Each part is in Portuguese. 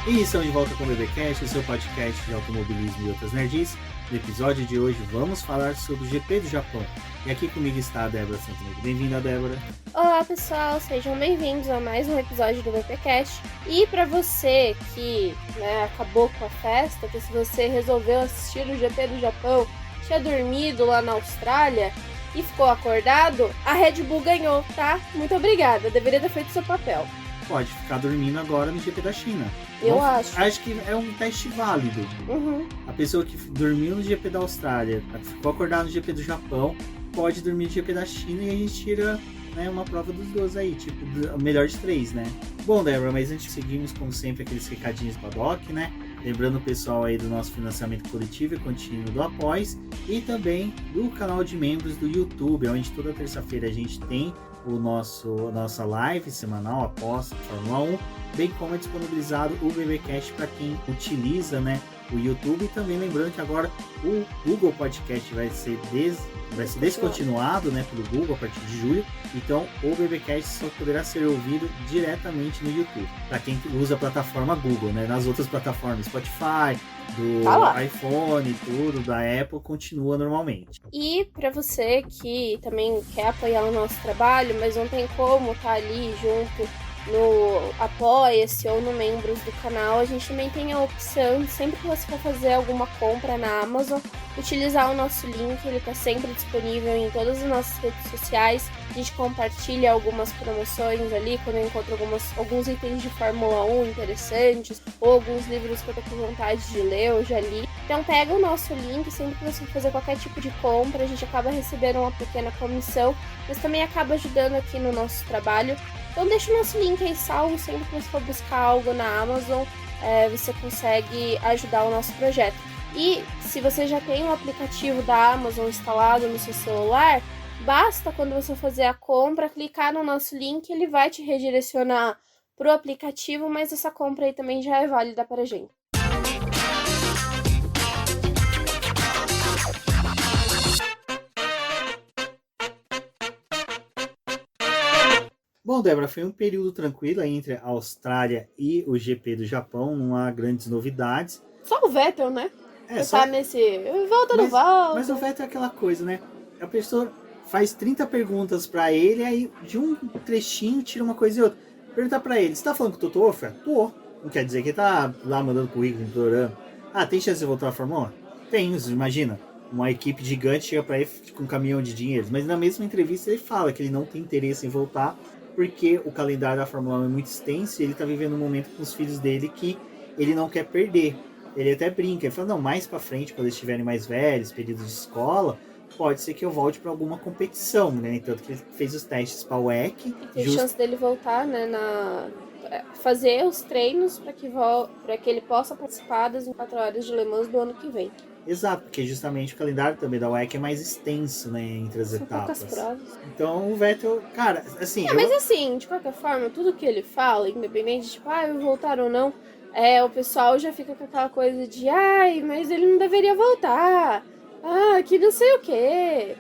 E estamos de volta com o BBcast, o seu podcast de automobilismo e outras nerds. No episódio de hoje vamos falar sobre o GP do Japão. E aqui comigo está a Débora Santonegro. Bem-vinda, Débora. Olá pessoal, sejam bem-vindos a mais um episódio do BBcast. E para você que acabou com a festa, que se você resolveu assistir o GP do Japão, tinha dormido lá na Austrália e ficou acordado, a Red Bull ganhou, tá? Muito obrigada, deveria ter feito seu papel. Pode ficar dormindo agora no GP da China. Eu acho. Acho que é um teste válido. A pessoa que dormiu no GP da Austrália, ficou acordada no GP do Japão, pode dormir no GP da China e a gente tira uma prova dos dois aí, tipo, o melhor de 3, né? Bom, Débora, mas antes seguimos, como sempre, aqueles recadinhos paddock, né? Lembrando o pessoal aí do nosso financiamento coletivo e contínuo do Após e também do canal de membros do YouTube, onde toda terça-feira a gente tem a nossa live semanal após a Fórmula 1, bem como é disponibilizado o BBcast para quem utiliza, o YouTube. E também lembrando que agora o Google Podcast vai ser descontinuado, pelo Google a partir de julho. Então o BBcast só poderá ser ouvido diretamente no YouTube, para quem usa a plataforma Google, nas outras plataformas Spotify, do iPhone, tudo, da Apple, continua normalmente. E para você que também quer apoiar o nosso trabalho, mas não tem como estar ali junto no Apoia-se ou no Membros do canal, a gente também tem a opção de, sempre que você for fazer alguma compra na Amazon, utilizar o nosso link. Ele está sempre disponível em todas as nossas redes sociais. A gente compartilha algumas promoções ali, quando eu encontro alguns itens de Fórmula 1 interessantes, ou alguns livros que eu tô com vontade de ler, eu já li. Então pega o nosso link, sempre que você for fazer qualquer tipo de compra, a gente acaba recebendo uma pequena comissão, mas também acaba ajudando aqui no nosso trabalho. Então deixa o nosso link aí salvo, sempre que você for buscar algo na Amazon, você consegue ajudar o nosso projeto. E se você já tem o aplicativo da Amazon instalado no seu celular, basta, quando você fazer a compra, clicar no nosso link, ele vai te redirecionar para o aplicativo, mas essa compra aí também já é válida para a gente. Bom, Débora, foi um período tranquilo aí entre a Austrália e o GP do Japão, não há grandes novidades. Só o Vettel, né? Só... tá nesse volta. Mas o Vettel é aquela coisa, A pessoa faz 30 perguntas pra ele, aí de um trechinho tira uma coisa e outra. Perguntar pra ele, você tá falando com o Toto Wolff? Tô. Não quer dizer que ele tá lá mandando currículo, implorando. Tem chance de voltar à Fórmula 1? Tem, imagina. Uma equipe gigante chega pra ele com um caminhão de dinheiro. Mas na mesma entrevista ele fala que ele não tem interesse em voltar, porque o calendário da Fórmula 1 é muito extenso e ele tá vivendo um momento com os filhos dele que ele não quer perder. Ele até brinca, ele fala, não, mais pra frente, quando eles estiverem mais velhos, período de escola, pode ser que eu volte pra alguma competição, Tanto que ele fez os testes pra WEC. Tem chance dele voltar, fazer os treinos para que ele possa participar das 24 horas de Le Mans do ano que vem. Exato, porque justamente o calendário também da WEC é mais extenso, entre as etapas. Poucas provas. Então o Vettel, cara, assim... Mas assim, de qualquer forma, tudo que ele fala, independente de, eu vou voltar ou não, o pessoal já fica com aquela coisa de, mas ele não deveria voltar, que não sei o quê.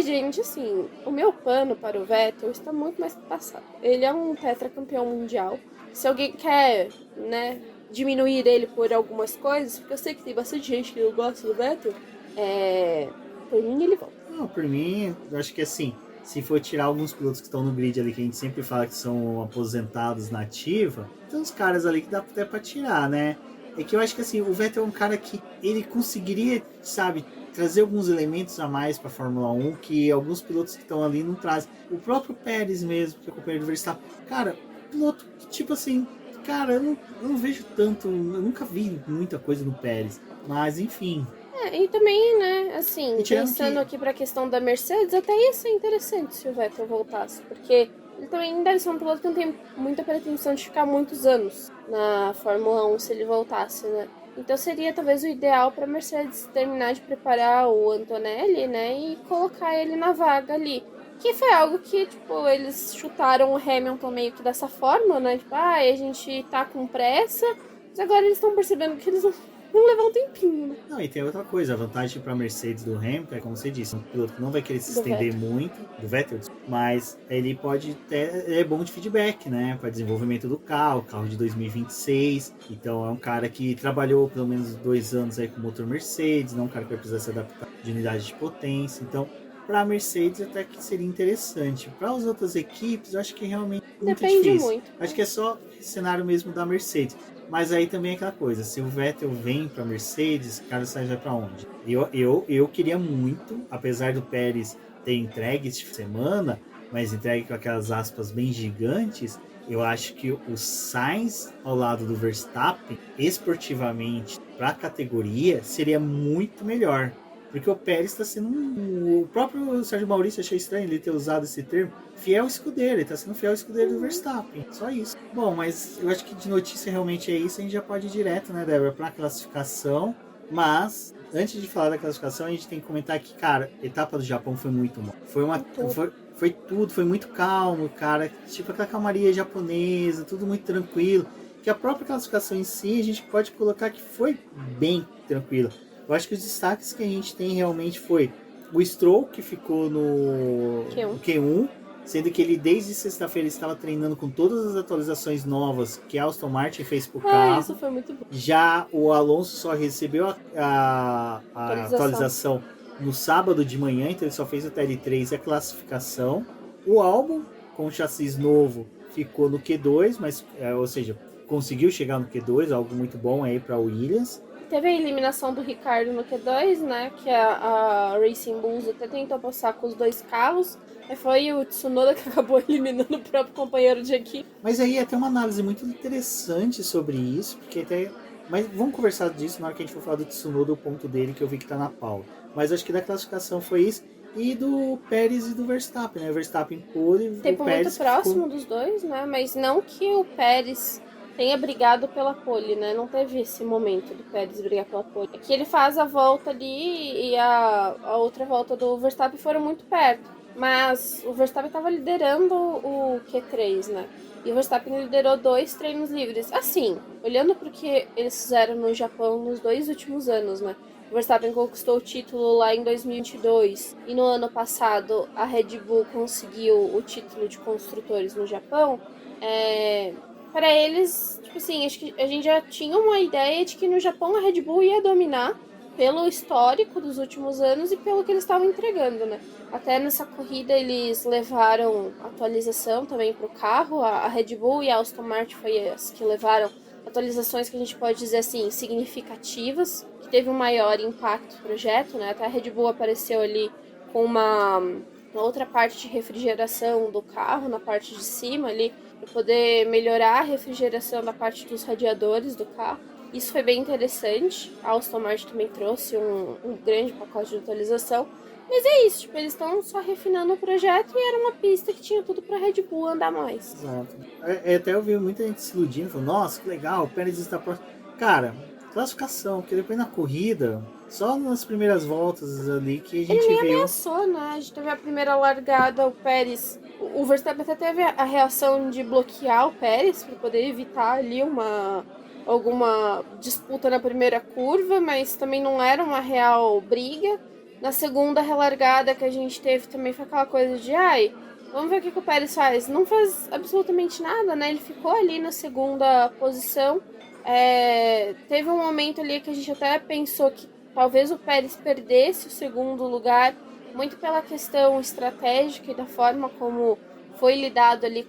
Gente, assim, o meu pano para o Vettel está muito mais passado. Ele é um tetracampeão mundial. Se alguém quer, diminuir ele por algumas coisas, porque eu sei que tem bastante gente que não gosta do Vettel, por mim ele volta. Não, por mim, eu acho que assim, se for tirar alguns pilotos que estão no grid ali, que a gente sempre fala que são aposentados na ativa, tem uns caras ali que dá até pra tirar, É que eu acho que assim, o Vettel é um cara que ele conseguiria, trazer alguns elementos a mais pra Fórmula 1 que alguns pilotos que estão ali não trazem. O próprio Pérez mesmo, que é o companheiro do Verstappen, cara, piloto que tipo assim, cara, eu não vejo tanto, eu nunca vi muita coisa no Pérez, mas enfim. E também, pensando aqui pra questão da Mercedes, até ia ser interessante se o Vettel voltasse, porque ele também deve ser um piloto que não tem muita pretensão de ficar muitos anos na Fórmula 1 se ele voltasse, Então seria talvez o ideal pra Mercedes terminar de preparar o Antonelli, e colocar ele na vaga ali. Que foi algo que, eles chutaram o Hamilton meio que dessa forma, a gente tá com pressa, mas agora eles estão percebendo que eles vão levar um tempinho, né? Não, e tem outra coisa, a vantagem para a Mercedes do Hamilton é, como você disse, um piloto que não vai querer se estender muito, do Vettel, mas ele pode ter, é bom de feedback, né, para desenvolvimento do carro de 2026, então é um cara que trabalhou pelo menos 2 anos aí com o motor Mercedes, não é um cara que vai precisar se adaptar de unidade de potência, então para a Mercedes até que seria interessante. Para as outras equipes, eu acho que realmente é muito Depende difícil. muito. Acho que é só cenário mesmo da Mercedes. Mas aí também é aquela coisa, se o Vettel vem para Mercedes, o Carlos Sainz vai para onde? Eu queria muito, apesar do Pérez ter entregue esta semana, mas entregue com aquelas aspas bem gigantes, eu acho que o Sainz ao lado do Verstappen, esportivamente, para a categoria, seria muito melhor. Porque o Pérez está sendo o próprio Sérgio Maurício achei estranho ele ter usado esse termo. Fiel escudeiro, ele está sendo fiel escudeiro do Verstappen. Só isso. Bom, mas eu acho que de notícia realmente é isso. A gente já pode ir direto, né, Débora, para a classificação. Mas, antes de falar da classificação, a gente tem que comentar que, cara, a etapa do Japão foi muito bom. Foi tudo, foi muito calmo, cara. Tipo aquela calmaria japonesa, tudo muito tranquilo. Que a própria classificação em si, a gente pode colocar que foi bem tranquila. Eu acho que os destaques que a gente tem realmente foi o Stroll, que ficou no Q1, sendo que ele desde sexta-feira estava treinando com todas as atualizações novas que a Aston Martin fez pro carro. Isso foi muito bom. Já o Alonso só recebeu a atualização no sábado de manhã, então ele só fez o TL3 e a classificação. O Albon, com o chassi novo, ficou no Q2, mas, ou seja, conseguiu chegar no Q2, algo muito bom aí para o Williams. Teve a eliminação do Ricardo no Q2, né? Que a Racing Bulls até tentou passar com os 2 carros. Aí foi o Tsunoda que acabou eliminando o próprio companheiro de equipe. Mas aí até uma análise muito interessante sobre isso, porque até... Mas vamos conversar disso na hora que a gente for falar do Tsunoda, o ponto dele que eu vi que tá na pauta. Mas acho que da classificação foi isso. E do Pérez e do Verstappen, né? O Verstappen pôde... Tempo muito próximo dos dois, né? Mas não que o Pérez tenha brigado pela pole, né? Não teve esse momento do Pérez brigar pela pole. É que ele faz a volta ali e a outra volta do Verstappen foram muito perto. Mas o Verstappen estava liderando o Q3, né? E o Verstappen liderou 2 treinos livres. Assim, olhando para o que eles fizeram no Japão nos 2 últimos anos, né? O Verstappen conquistou o título lá em 2022. E no ano passado, a Red Bull conseguiu o título de construtores no Japão. Para eles, tipo assim, acho que a gente já tinha uma ideia de que no Japão a Red Bull ia dominar pelo histórico dos últimos anos e pelo que eles estavam entregando, né? Até nessa corrida eles levaram atualização também para o carro, a Red Bull e a Aston Martin foi as que levaram atualizações que a gente pode dizer assim, significativas, que teve um maior impacto no projeto, né? Até a Red Bull apareceu ali com uma outra parte de refrigeração do carro, na parte de cima ali, para poder melhorar a refrigeração da parte dos radiadores do carro. Isso foi bem interessante. A Aston Martin também trouxe um grande pacote de atualização. Mas é isso, tipo, eles estão só refinando o projeto e era uma pista que tinha tudo pra Red Bull andar mais. Exato. Até eu vi muita gente se iludindo, falando, nossa, que legal, o Pérez está próximo. Cara, classificação, porque depois na corrida, só nas primeiras voltas ali que a gente Ele nem viu. ameaçou, né? A gente teve a primeira largada, o Pérez... O Verstappen até teve a reação de bloquear o Pérez para poder evitar ali alguma disputa na primeira curva, mas também não era uma real briga. Na segunda relargada que a gente teve também foi aquela coisa de vamos ver o que o Pérez faz. Não faz absolutamente nada, né? Ele ficou ali na segunda posição. Teve um momento ali que a gente até pensou que talvez o Pérez perdesse o segundo lugar, muito pela questão estratégica e da forma como foi lidado ali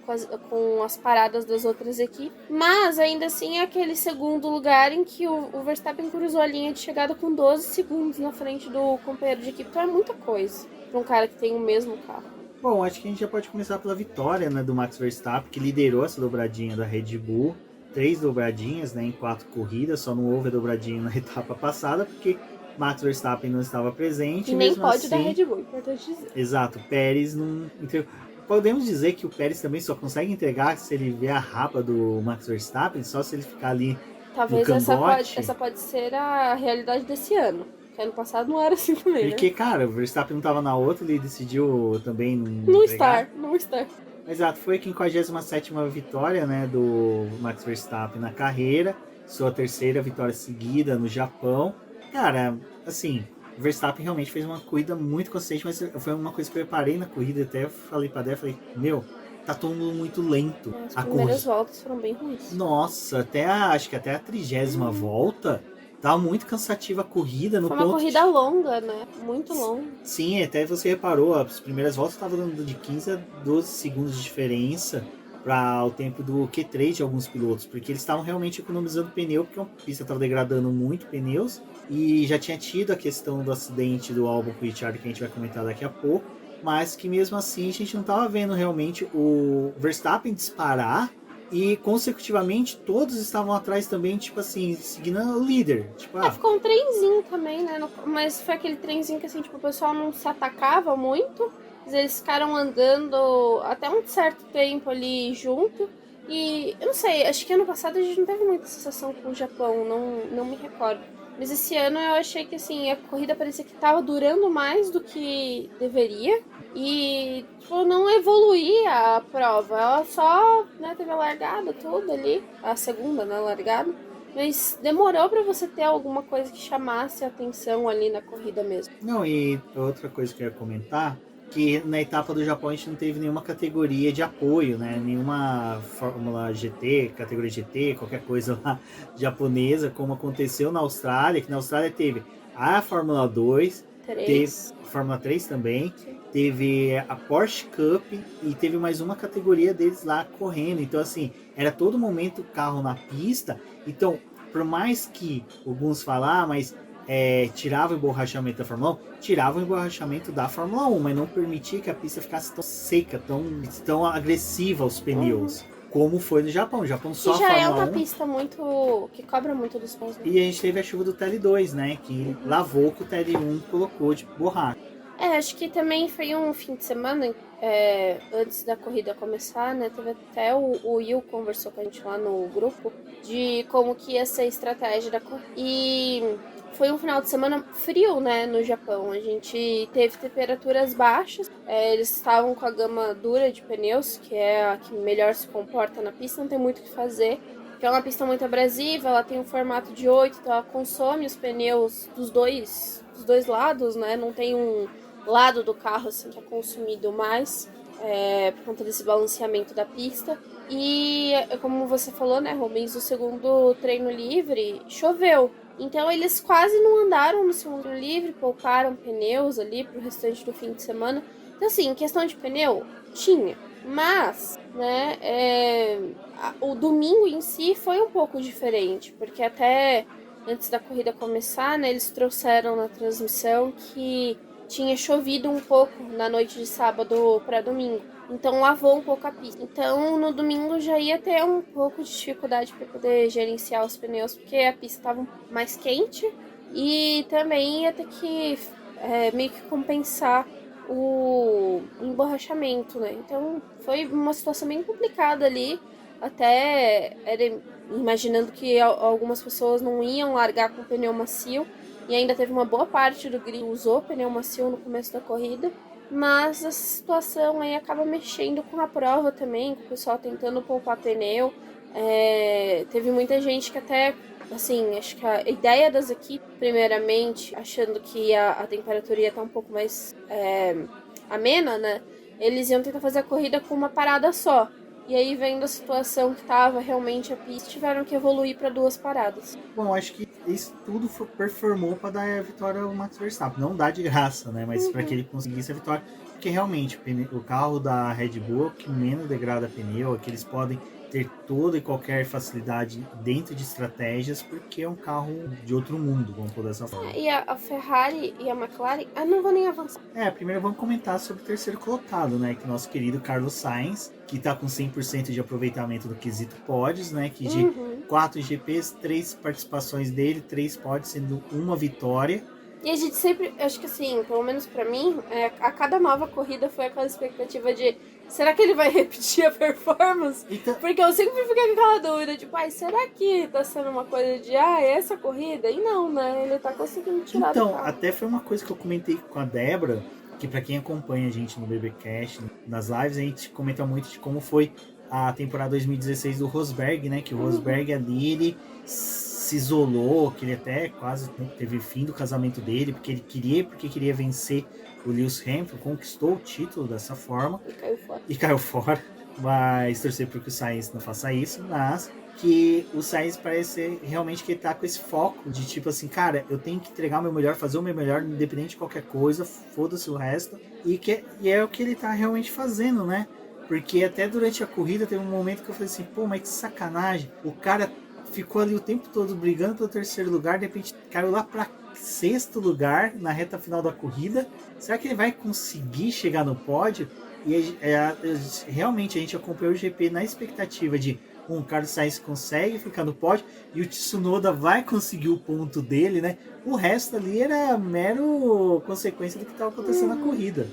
com as paradas das outras equipes. Mas ainda assim é aquele segundo lugar em que o Verstappen cruzou a linha de chegada com 12 segundos na frente do companheiro de equipe. Então é muita coisa para um cara que tem o mesmo carro. Bom, acho que a gente já pode começar pela vitória, né, do Max Verstappen, que liderou essa dobradinha da Red Bull. 3 dobradinhas, né, em 4 corridas, só não houve a dobradinha na etapa passada, porque Max Verstappen não estava presente. E nem mesmo pode assim, da Red Bull, importante dizer. Exato, Pérez não entregou. Podemos dizer que o Pérez também só consegue entregar se ele ver a rapa do Max Verstappen, só se ele ficar ali. Talvez essa pode ser a realidade desse ano. Porque ano passado não era assim também, Porque, né? cara, o Verstappen não estava na outra, ele decidiu também não estar. Exato, foi a 57ª vitória, né, do Max Verstappen na carreira. sua terceira vitória seguida no Japão. Cara, assim, o Verstappen realmente fez uma corrida muito consistente, mas foi uma coisa que eu reparei na corrida, até falei pra Débora, falei, meu, tá todo mundo muito lento. As primeiras voltas foram bem ruins. Nossa, acho que até a 30ª volta, tava muito cansativa a corrida. No foi uma corrida longa, né? Muito longa. Sim, até você reparou, as primeiras voltas estavam dando de 15 a 12 segundos de diferença para o tempo do Q3 de alguns pilotos, porque eles estavam realmente economizando pneu, porque a pista estava degradando muito pneus, e já tinha tido a questão do acidente do Albon com o Ricciardo, que a gente vai comentar daqui a pouco, mas que mesmo assim a gente não estava vendo realmente o Verstappen disparar, e consecutivamente todos estavam atrás também, tipo assim, seguindo o líder. Tipo, ficou um trenzinho também, né? Mas foi aquele trenzinho que assim, tipo, o pessoal não se atacava muito. Eles ficaram andando até um certo tempo ali junto. E eu não sei, acho que ano passado a gente não teve muita sensação com o Japão, não me recordo. Mas esse ano eu achei que assim, a corrida parecia que tava durando mais do que deveria. E tipo, não evoluía a prova. Ela só, né, teve a largada, tudo ali. A segunda, né, largada. Mas demorou pra você ter alguma coisa que chamasse a atenção ali na corrida mesmo. Não, e outra coisa que eu ia comentar, que na etapa do Japão a gente não teve nenhuma categoria de apoio, né? Nenhuma Fórmula GT, categoria GT, qualquer coisa lá japonesa, como aconteceu na Austrália, que na Austrália teve a Fórmula 2, teve a Fórmula 3 também, sim. Teve a Porsche Cup e teve mais uma categoria deles lá correndo. Então, assim, era todo momento o carro na pista. Então, por mais que alguns falar, mas tirava o emborrachamento da Fórmula 1, tirava o emborrachamento da Fórmula 1, mas não permitia que a pista ficasse tão seca, tão agressiva aos pneus, como foi no Japão. O Japão só já a Fórmula é uma 1, pista muito que cobra muito dos pneus. Né? E a gente teve a chuva do TL2, né, que lavou o que o TL1 colocou de borracha. Acho que também foi um fim de semana, antes da corrida começar, né? Teve até o Will conversou com a gente lá no grupo de como que ia ser a estratégia da corrida. E foi um final de semana frio, né, no Japão. A gente teve temperaturas baixas, eles estavam com a gama dura de pneus, que é a que melhor se comporta na pista, não tem muito o que fazer. Porque é uma pista muito abrasiva, ela tem um formato de 8, então ela consome os pneus dos dois lados, né? Não tem um lado do carro assim que é consumido mais por conta desse balanceamento da pista. E como você falou, né, Rubens, o segundo treino livre choveu. Então eles quase não andaram no segundo treino livre, pouparam pneus ali pro restante do fim de semana. Então assim, em questão de pneu, tinha. Mas, né, o domingo em si foi um pouco diferente, porque até antes da corrida começar, né, eles trouxeram na transmissão que tinha chovido um pouco na noite de sábado para domingo. Então lavou um pouco a pista. Então no domingo já ia ter um pouco de dificuldade para poder gerenciar os pneus, porque a pista estava mais quente e também ia ter que meio que compensar o emborrachamento, né? Então foi uma situação bem complicada ali. Até era imaginando que algumas pessoas não iam largar com o pneu macio. E ainda teve uma boa parte do grid que usou pneu macio no começo da corrida. Mas a situação aí acaba mexendo com a prova também, com o pessoal tentando poupar pneu. Teve muita gente que até, assim, acho que a ideia das equipes, primeiramente, achando que a temperatura ia estar um pouco mais amena, né? Eles iam tentar fazer a corrida com uma parada só. E aí, vendo a situação que estava realmente a pista, tiveram que evoluir para 2 paradas. Bom, acho que isso tudo performou para dar a vitória ao Max Verstappen. Não dá de graça, né? Mas para que ele conseguisse a vitória. Porque realmente, o carro da Red Bull, que menos degrada pneu, é que eles podem ter toda e qualquer facilidade dentro de estratégias, porque é um carro de outro mundo, vamos por dessa forma. E a Ferrari e a McLaren, não vou nem avançar. Primeiro vamos comentar sobre o terceiro colocado, né, que é nosso querido Carlos Sainz, que tá com 100% de aproveitamento do quesito pódios, né, que de 4 GPs, 3 participações dele, 3 pódios, sendo uma vitória. E a gente sempre, acho que assim, pelo menos pra mim, a cada nova corrida foi aquela expectativa de será que ele vai repetir a performance? Então, porque eu sempre fiquei com aquela dúvida, tipo, será que tá sendo uma coisa de, essa corrida? E não, né? Ele tá conseguindo tirar do carro. Então, até foi uma coisa que eu comentei com a Débora, que pra quem acompanha a gente no BBcast, nas lives, a gente comenta muito de como foi a temporada 2016 do Rosberg, né? Que o Rosberg ali, ele se isolou, que ele até quase teve fim do casamento dele, porque queria vencer o Lewis Hamilton, conquistou o título dessa forma. E caiu fora. Mas torcer para que o Sainz não faça isso, mas que o Sainz parece realmente que ele tá com esse foco de tipo assim, cara, eu tenho que entregar o meu melhor, fazer o meu melhor, independente de qualquer coisa, foda-se o resto. E é o que ele tá realmente fazendo, né? Porque até durante a corrida teve um momento que eu falei assim, pô, mas que sacanagem. O cara ficou ali o tempo todo brigando pelo terceiro lugar, de repente caiu lá para sexto lugar na reta final da corrida. Será que ele vai conseguir chegar no pódio? E realmente a gente acompanhou o GP na expectativa de Carlos Sainz consegue ficar no pódio e o Tsunoda vai conseguir o ponto dele, né? O resto ali era mero consequência do que estava acontecendo na corrida.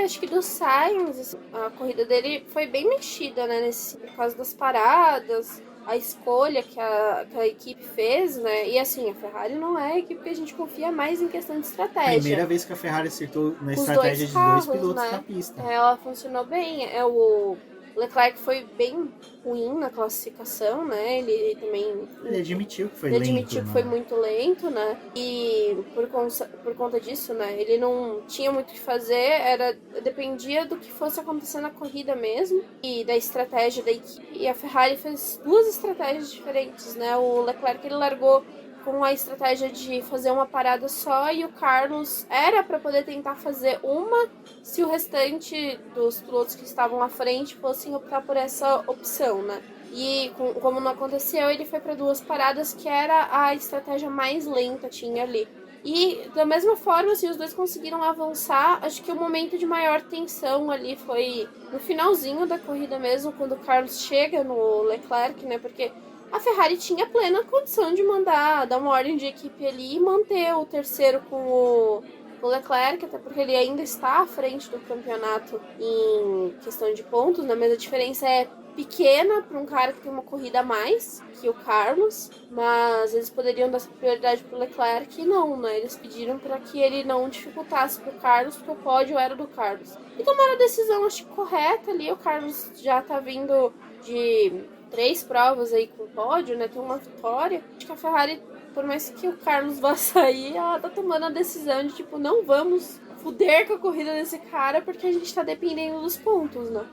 Acho que do Sainz, a corrida dele foi bem mexida, né? Por causa das paradas, a escolha que a equipe fez, né? E assim, a Ferrari não é a equipe que a gente confia mais em questão de estratégia. Primeira vez que a Ferrari acertou na estratégia de dois pilotos, né? Na pista. Ela funcionou bem. O Leclerc foi bem ruim na classificação, né? Ele também... Ele admitiu que foi lento. Ele admitiu que foi muito lento, né? E por conta disso, né? Ele não tinha muito o que fazer, dependia do que fosse acontecer na corrida mesmo e da estratégia da equipe. E a Ferrari fez duas estratégias diferentes, né? O Leclerc, ele largou com a estratégia de fazer uma parada só e o Carlos era para poder tentar fazer uma se o restante dos pilotos que estavam à frente fossem optar por essa opção, né? E como não aconteceu, ele foi para duas paradas que era a estratégia mais lenta tinha ali. E da mesma forma, assim, os dois conseguiram avançar. Acho que o momento de maior tensão ali foi no finalzinho da corrida mesmo, quando o Carlos chega no Leclerc, né? Porque a Ferrari tinha plena condição de dar uma ordem de equipe ali e manter o terceiro com o Leclerc, até porque ele ainda está à frente do campeonato em questão de pontos, né? Mas a diferença é pequena para um cara que tem uma corrida a mais que o Carlos, mas eles poderiam dar prioridade para o Leclerc e não, né? Eles pediram para que ele não dificultasse para o Carlos, porque o pódio era do Carlos. E tomaram a decisão, acho que correta ali. O Carlos já tá vindo de 3 provas aí com pódio, né? Tem uma vitória. Acho que a Ferrari, por mais que o Carlos vá sair, ela tá tomando a decisão de tipo, não vamos fuder com a corrida desse cara porque a gente tá dependendo dos pontos, né?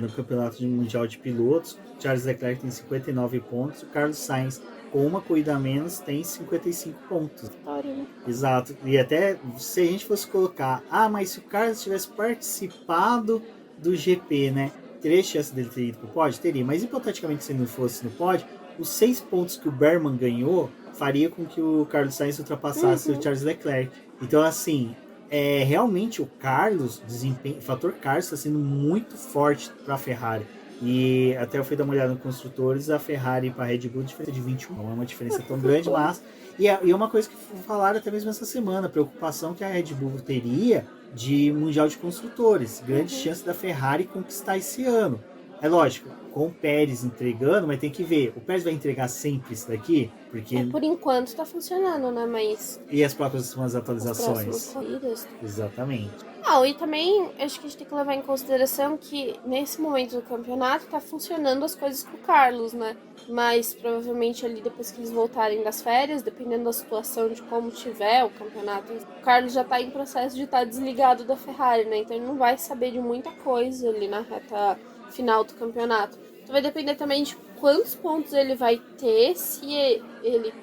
No campeonato mundial de pilotos, Charles Leclerc tem 59 pontos, o Carlos Sainz, com uma corrida a menos, tem 55 pontos. Vitória, né? Exato. E até se a gente fosse colocar, mas se o Carlos tivesse participado do GP, né? Teria chance dele ter ido pro pódio? Teria, mas hipoteticamente se ele não fosse no pódio, os 6 pontos que o Berman ganhou faria com que o Carlos Sainz ultrapassasse o Charles Leclerc. Então, assim, realmente o Carlos, o fator Carlos está sendo muito forte para a Ferrari. E até eu fui dar uma olhada no construtores, a Ferrari para a Red Bull, diferença de 21, não é uma diferença tão grande, mas... E é uma coisa que falaram até mesmo essa semana, a preocupação que a Red Bull teria de Mundial de Construtores. Grande chance da Ferrari conquistar esse ano. É lógico, com o Pérez entregando, mas tem que ver. O Pérez vai entregar sempre isso daqui? Porque... por enquanto tá funcionando, né? Mas... E as próximas atualizações? As próximas corridas. Exatamente. E também acho que a gente tem que levar em consideração que nesse momento do campeonato tá funcionando as coisas com o Carlos, né? Mas provavelmente ali depois que eles voltarem das férias, dependendo da situação de como tiver o campeonato, o Carlos já tá em processo de estar desligado da Ferrari, né? Então ele não vai saber de muita coisa ali na reta final do campeonato. Então vai depender também de quantos pontos ele vai ter, se ele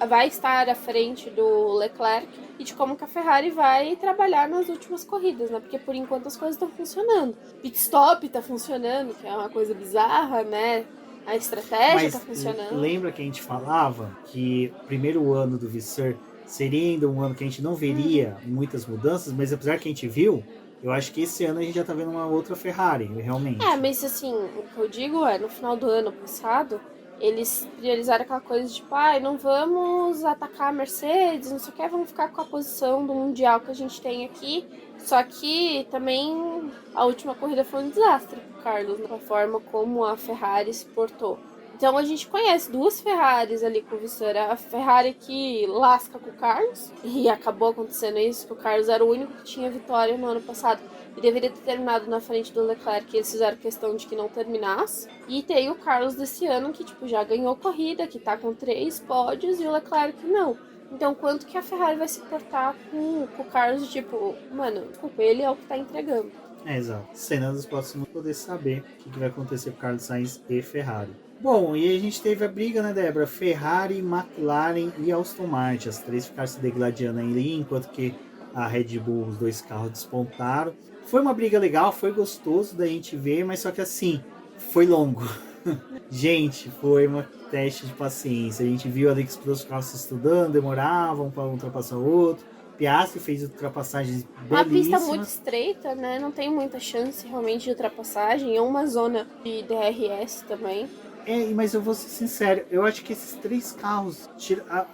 vai estar à frente do Leclerc e de como que a Ferrari vai trabalhar nas últimas corridas, né? Porque por enquanto as coisas estão funcionando. Pit stop tá funcionando, que é uma coisa bizarra, né? A estratégia tá funcionando. Lembra que a gente falava que o primeiro ano do Visser seria ainda um ano que a gente não veria muitas mudanças, mas apesar que a gente viu, eu acho que esse ano a gente já tá vendo uma outra Ferrari, realmente. Mas assim, o que eu digo no final do ano passado, eles priorizaram aquela coisa de tipo, não vamos atacar a Mercedes, não sei o que, vamos ficar com a posição do Mundial que a gente tem aqui. Só que também a última corrida foi um desastre pro Carlos, da forma como a Ferrari se portou. Então a gente conhece 2 Ferraris ali com o Visser. A Ferrari que lasca com o Carlos, e acabou acontecendo isso, que o Carlos era o único que tinha vitória no ano passado e deveria ter terminado na frente do Leclerc, que eles fizeram questão de que não terminasse. E tem o Carlos desse ano que tipo já ganhou corrida, que tá com 3 pódios, e o Leclerc não. Então quanto que a Ferrari vai se portar com o Carlos, tipo, mano, desculpa, ele é o que tá entregando. Exato. Cenas dos próximos poder saber o que vai acontecer com Carlos Sainz e Ferrari. Bom, e a gente teve a briga, né, Débora? Ferrari, McLaren e Aston Martin. As 3 ficaram se degladiando ali, enquanto que a Red Bull, os 2 carros despontaram. Foi uma briga legal, foi gostoso da gente ver, mas só que assim, foi longo. Gente, foi um teste de paciência. A gente viu ali que os carros se estudando, demoravam para um ultrapassar o outro. Piastri fez ultrapassagens belíssimas. Uma pista muito estreita, né? Não tem muita chance realmente de ultrapassagem. É uma zona de DRS também. Mas eu vou ser sincero, eu acho que esses 3 carros,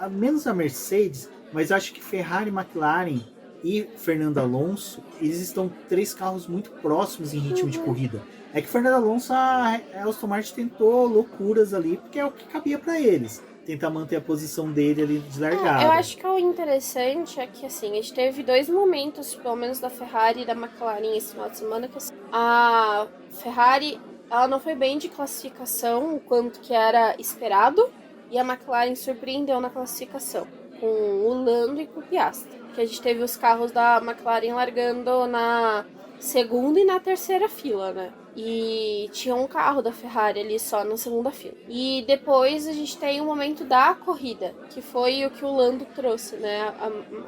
menos a Mercedes, mas eu acho que Ferrari, McLaren e Fernando Alonso, eles estão 3 carros muito próximos em ritmo de corrida. É que Fernando Alonso, a Aston Martin tentou loucuras ali, porque é o que cabia para eles. Tentar manter a posição dele ali de largada. Eu acho que o interessante é que, assim, a gente teve 2 momentos, pelo menos da Ferrari e da McLaren esse final de semana, que assim, a Ferrari, ela não foi bem de classificação, o quanto que era esperado, e a McLaren surpreendeu na classificação, com o Lando e com o Piastri. Que a gente teve os carros da McLaren largando na segunda e na terceira fila, né? E tinha um carro da Ferrari ali só na segunda fila. E depois a gente tem o momento da corrida, que foi o que o Lando trouxe, né?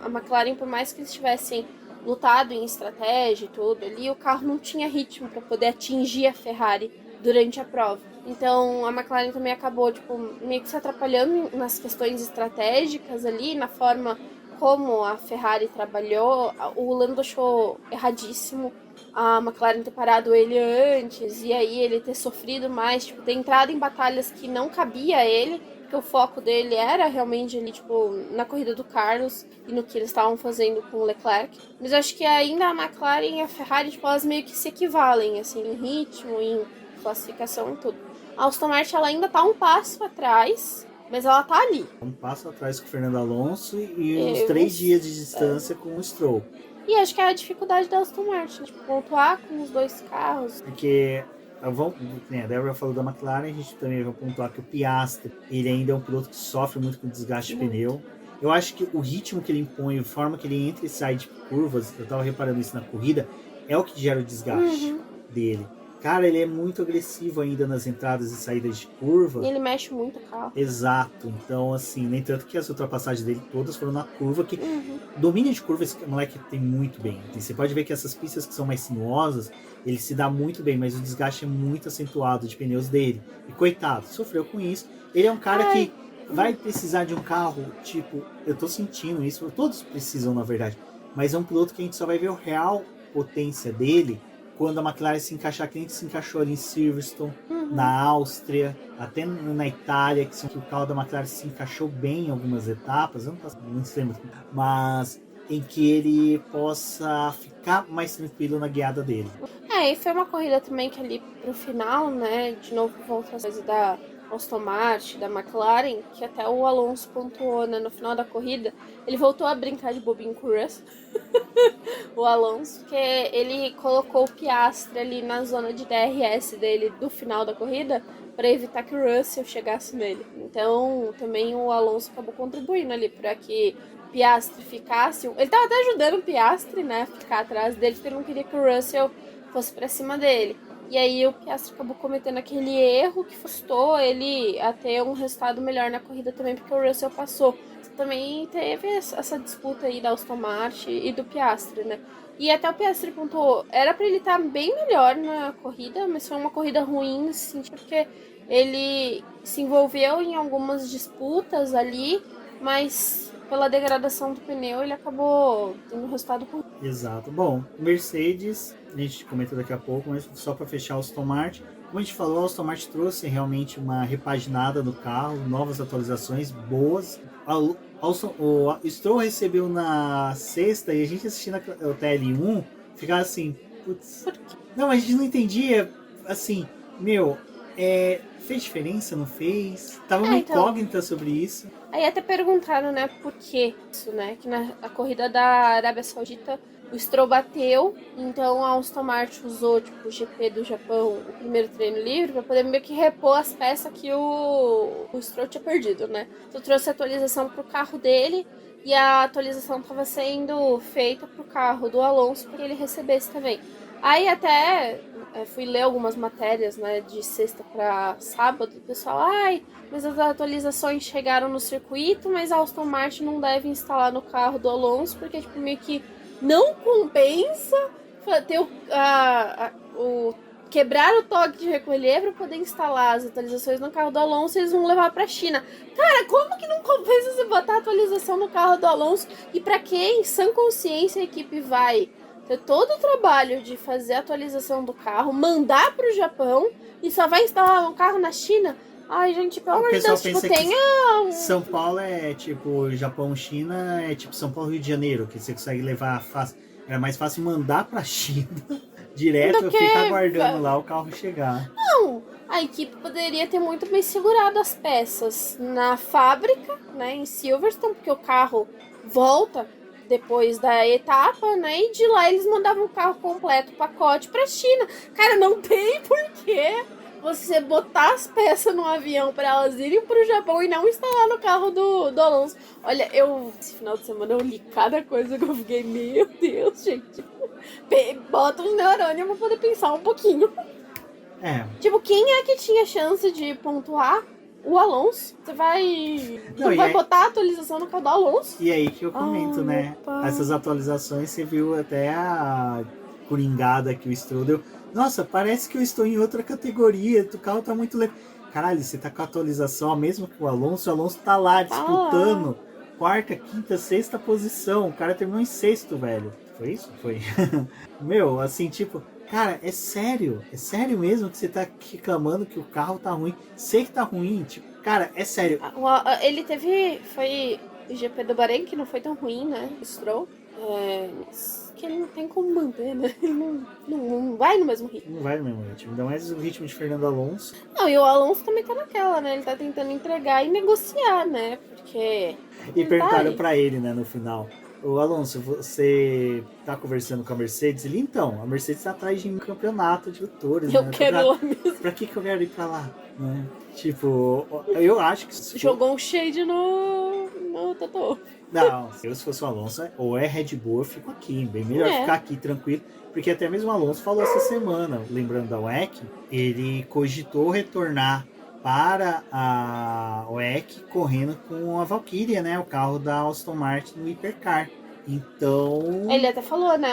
A McLaren, por mais que eles tivessem lutado em estratégia e tudo ali, o carro não tinha ritmo para poder atingir a Ferrari durante a prova. Então a McLaren também acabou tipo, meio que se atrapalhando nas questões estratégicas ali, na forma como a Ferrari trabalhou. O Lando achou erradíssimo a McLaren ter parado ele antes, e aí ele ter sofrido mais, tipo, ter entrado em batalhas que não cabia a ele, porque o foco dele era realmente ali, tipo, na corrida do Carlos e no que eles estavam fazendo com o Leclerc. Mas eu acho que ainda a McLaren e a Ferrari, tipo, elas meio que se equivalem, assim, em ritmo, em classificação e tudo. A Aston Martin, ela ainda tá um passo atrás, mas ela tá ali. Um passo atrás com o Fernando Alonso e uns 3 dias de distância com o Stroll. E acho que é a dificuldade da Aston Martin, tipo, pontuar com os 2 carros. Porque, a Débora falou da McLaren, a gente também vai pontuar que o Piastri, ele ainda é um piloto que sofre muito com desgaste de pneu. Eu acho que o ritmo que ele impõe, a forma que ele entra e sai de curvas, eu tava reparando isso na corrida, é o que gera o desgaste dele. Cara, ele é muito agressivo ainda nas entradas e saídas de curva. E ele mexe muito o carro. Exato. Então, assim, nem tanto que as ultrapassagens dele todas foram na curva, que domínio de curva esse moleque tem muito bem. Você pode ver que essas pistas que são mais sinuosas, ele se dá muito bem, mas o desgaste é muito acentuado de pneus dele. E coitado, sofreu com isso. Ele é um cara que vai precisar de um carro, tipo, eu tô sentindo isso, todos precisam na verdade, mas é um piloto que a gente só vai ver o real potência dele quando a McLaren se encaixar, que a gente se encaixou ali em Silverstone, na Áustria, até na Itália, que o carro da McLaren se encaixou bem em algumas etapas, eu não se lembro, mas em que ele possa ficar mais tranquilo na guiada dele. E foi uma corrida também que ali pro final, né, de novo volta a coisa da Aston Martin, da McLaren, que até o Alonso pontuou, né, no final da corrida, ele voltou a brincar de bobinho com o Russell. O Alonso, porque ele colocou o Piastri ali na zona de DRS dele do final da corrida para evitar que o Russell chegasse nele. Então também o Alonso acabou contribuindo ali para que o Piastri ficasse. Ele tava até ajudando o Piastri, né, a ficar atrás dele, porque ele não queria que o Russell fosse para cima dele. E aí o Piastri acabou cometendo aquele erro que frustrou ele a ter um resultado melhor na corrida também, porque o Russell passou. Também teve essa disputa aí da Aston Martin e do Piastri, né? E até o Piastri pontuou, era pra ele estar bem melhor na corrida, mas foi uma corrida ruim, assim, porque ele se envolveu em algumas disputas ali, mas pela degradação do pneu ele acabou tendo um resultado ruim. Exato. Bom, Mercedes, a gente comenta daqui a pouco, mas só para fechar o Aston Martin, como a gente falou, a Aston Martin trouxe realmente uma repaginada no carro, novas atualizações boas. O Stroll recebeu na sexta e a gente assistindo o TL1 ficava assim, putz, não, a gente não entendia, assim, Fez diferença, não fez? Tava uma então. incógnita sobre isso. Aí até perguntaram, né, por que isso, né? Que na corrida da Arábia Saudita o Stroll bateu, então a Aston Martin usou, tipo, o GP do Japão, o primeiro treino livre, pra poder meio que repor as peças que o Stroll tinha perdido, né? Então trouxe a atualização pro carro dele e a atualização tava sendo feita pro carro do Alonso para que ele recebesse também. Aí até fui ler algumas matérias, né, de sexta para sábado, o pessoal, mas as atualizações chegaram no circuito, mas a Aston Martin não deve instalar no carro do Alonso, porque tipo, meio que não compensa ter quebrar o toque de recolher para poder instalar as atualizações no carro do Alonso, eles vão levar pra China. Cara, como que não compensa você botar a atualização no carro do Alonso? E pra quem, sã consciência, a equipe vai ter todo o trabalho de fazer a atualização do carro, mandar pro Japão e só vai instalar um carro na China? Ai, gente, pelo amor de Deus, tipo, tenha... São Paulo é tipo Japão, China, é tipo São Paulo, Rio de Janeiro, que você consegue levar fácil. Era mais fácil mandar pra China direto, ficar aguardando lá o carro chegar. Não, a equipe poderia ter muito bem segurado as peças na fábrica, né, em Silverstone, porque o carro volta depois da etapa, né, e de lá eles mandavam o carro completo, o pacote pra China. Cara, não tem porquê você botar as peças no avião pra elas irem pro Japão e não instalar no carro do Alonso. Olha, esse final de semana eu li cada coisa que eu fiquei, meu Deus, gente. Bota uns neurônios pra poder pensar um pouquinho. Tipo, quem é que tinha chance de pontuar? O Alonso. Você vai... vai botar a atualização no carro do Alonso? E aí que eu comento, né? Essas atualizações, você viu até a coringada que o Stroll deu. Nossa, parece que eu estou em outra categoria. O carro tá muito leve. Caralho, você tá com a atualização a mesma que o Alonso tá lá disputando quarta, quinta, sexta posição. O cara terminou em sexto, velho. Foi isso? Foi. Meu, assim, tipo... Cara, é sério mesmo que você tá reclamando que o carro tá ruim? Sei que tá ruim, tipo, cara, é sério. Ele foi o GP do Bahrein, que não foi tão ruim, né? Stroll. Que ele não tem como manter, né? Ele não vai no mesmo ritmo. Não vai no mesmo ritmo, ainda mais o ritmo de Fernando Alonso. Não, e o Alonso também tá naquela, né? Ele tá tentando entregar e negociar, né? Porque... E perguntaram pra ele, né, no final... Ô Alonso, você tá conversando com a Mercedes? Ele, então, a Mercedes tá atrás de um campeonato de motores, né? Eu quero lá mesmo. Pra que eu quero ir pra lá? Né? Tipo, eu acho que... Jogou um shade no Totó. Não, se fosse o Alonso, ou é Red Bull, eu fico aqui. Bem melhor ficar aqui tranquilo. Porque até mesmo o Alonso falou essa semana, lembrando da WEC, ele cogitou retornar para a WEC correndo com a Valkyria, né? O carro da Aston Martin no Hypercar. Então... Ele até falou, né?